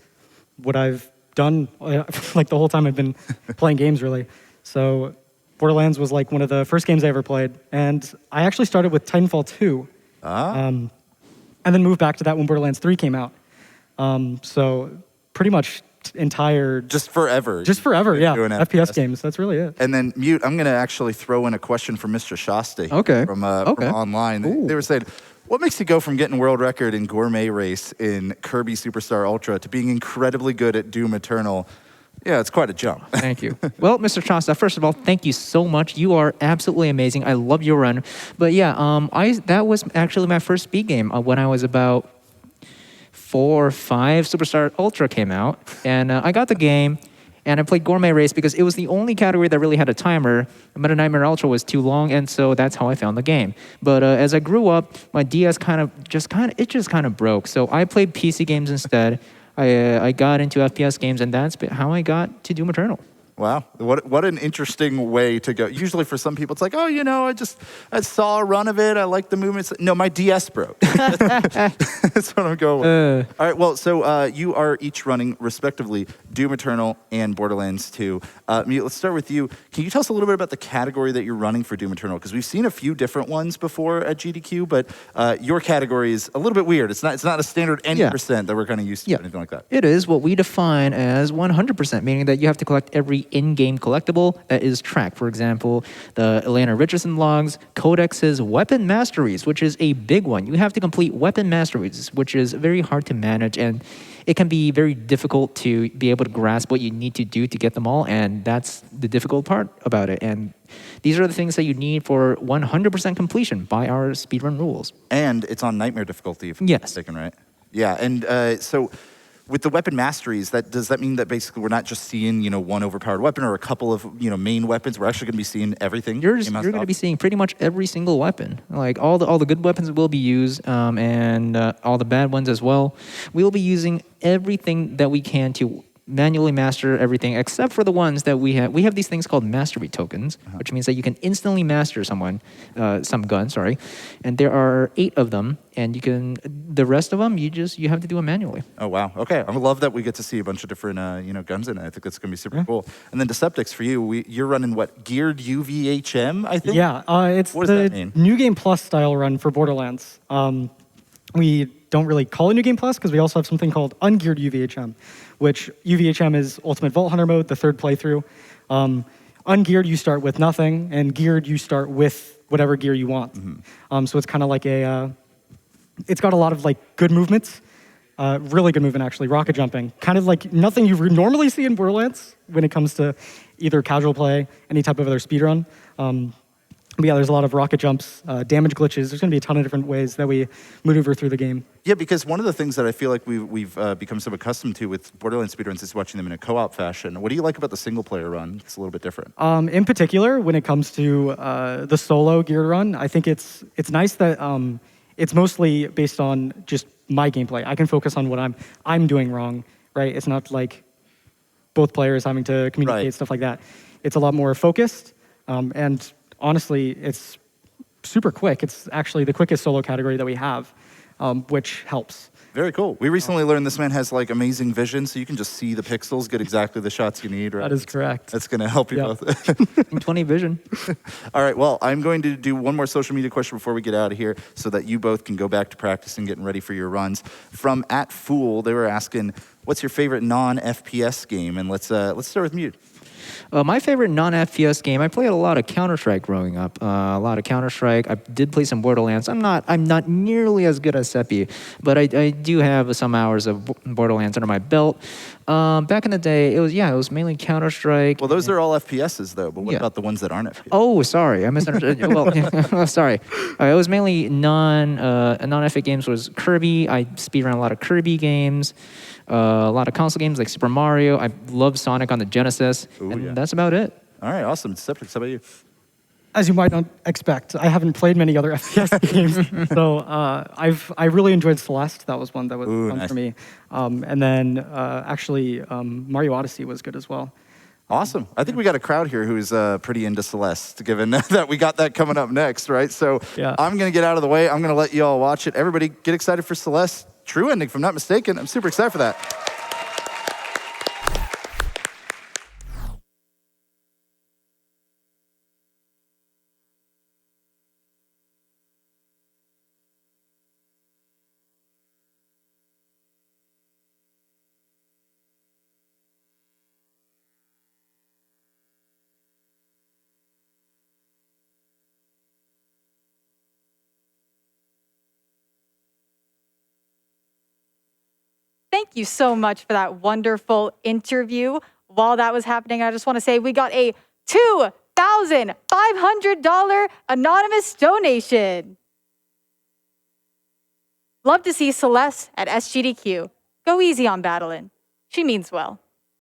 what I've done like the whole time I've been playing games, really. So Borderlands was like one of the first games I ever played. And I actually started with Titanfall 2. And then moved back to that when Borderlands 3 came out. So pretty much entire... Just forever. Yeah. Doing FPS games. That's really it. And then, Mute, I'm going to actually throw in a question from Mr. Shasti from online. Ooh. They were saying, what makes you go from getting world record in Gourmet Race in Kirby Superstar Ultra to being incredibly good at Doom Eternal? Yeah, it's quite a jump. Thank you. Well, Mr. Chasta, first of all, thank you so much. You are absolutely amazing. I love your run. But yeah, that was actually my first speed game when I was about 4 or 5, Superstar Ultra came out, and I got the game. And I played Gourmet Race because it was the only category that really had a timer. Meta Nightmare Ultra was too long, and so that's how I found the game. But as I grew up, my DS just kind of broke. So I played PC games instead. I got into FPS games, and that's how I got to Doom Eternal. Wow, what an interesting way to go. Usually for some people, it's like, oh, I saw a run of it. I like the movements. No, my DS broke. That's what I'm going with. All right, well, so you are each running, respectively, Doom Eternal and Borderlands 2. Mute, let's start with you. Can you tell us a little bit about the category that you're running for Doom Eternal? Because we've seen a few different ones before at GDQ, but your category is a little bit weird. It's not a standard any percent that we're kind of used to, or anything like that. It is what we define as 100%, meaning that you have to collect every in-game collectible that is tracked. For example, the Elena Richardson logs, Codex's Weapon Masteries, which is a big one. You have to complete Weapon Masteries, which is very hard to manage, and it can be very difficult to be able to grasp what you need to do to get them all, and that's the difficult part about it. And these are the things that you need for 100% completion by our speedrun rules. And it's on Nightmare difficulty, if I'm not mistaken, right? Yeah, and so with the weapon masteries, does that mean that basically we're not just seeing, one overpowered weapon or a couple of, main weapons? We're actually going to be seeing everything. You're going to be seeing pretty much every single weapon. Like all the good weapons will be used, and all the bad ones as well. We will be using everything that we can to manually master everything, except for the ones that we have. We have these things called mastery tokens, which means that you can instantly master some gun, and there are 8 of them, and the rest of them you have to do them manually. Oh wow, okay. I love that we get to see a bunch of different guns in it. I think that's going to be super cool. And then Deceptix, for you, you're running what, geared UVHM, I think? Yeah, it's what does that mean? New Game Plus style run for Borderlands. We don't really call it New Game Plus because we also have something called ungeared UVHM, which UVHM is Ultimate Vault Hunter mode, the 3rd playthrough. Ungeared, you start with nothing, and geared, you start with whatever gear you want. So it's kind of like it's got a lot of good movements, really good movement actually, rocket jumping, kind of like nothing you normally see in Borderlands when it comes to either casual play, any type of other speedrun. But yeah, there's a lot of rocket jumps, damage glitches. There's going to be a ton of different ways that we maneuver through the game. Yeah, because one of the things that I feel like we've become so accustomed to with Borderlands speedruns is watching them in a co-op fashion. What do you like about the single-player run? It's a little bit different. In particular, when it comes to the solo geared run, I think it's nice that it's mostly based on just my gameplay. I can focus on what I'm doing wrong, right? It's not like both players having to communicate, stuff like that. It's a lot more focused, and honestly, it's super quick. It's actually the quickest solo category that we have, which helps. Very cool. We recently learned this man has amazing vision, so you can just see the pixels, get exactly the shots you need, right? That is correct. That's going to help you both. 20 vision. All right, well, I'm going to do one more social media question before we get out of here so that you both can go back to practicing, getting ready for your runs. From @Fool, they were asking, what's your favorite non-FPS game? And let's start with Mute. My favorite non-FPS game, I played a lot of Counter-Strike growing up. A lot of Counter-Strike. I did play some Borderlands. I'm not nearly as good as Seppi, but I do have some hours of Borderlands under my belt. Back in the day, it was mainly Counter-Strike. Well, those are all FPSs though, but what about the ones that aren't FPS? Oh, sorry, I misunderstood. Well, sorry. It was mainly non-FPS games. Was Kirby. I speedrun a lot of Kirby games. A lot of console games like Super Mario. I love Sonic on the Genesis. That's about it. All right, awesome. Deceptix, how about you? As you might not expect, I haven't played many other FPS games. So I really enjoyed Celeste. That was one that was fun for me. And then actually Mario Odyssey was good as well. Awesome. I think we got a crowd here who's pretty into Celeste, given that we got that coming up next, right? So I'm going to get out of the way. I'm going to let you all watch it. Everybody get excited for Celeste. True ending, if I'm not mistaken. I'm super excited for that. Thank you so much for that wonderful interview. While that was happening, I just want to say we got a $2,500 anonymous donation. Love to see Celeste at SGDQ. Go easy on Battlin'. She means well.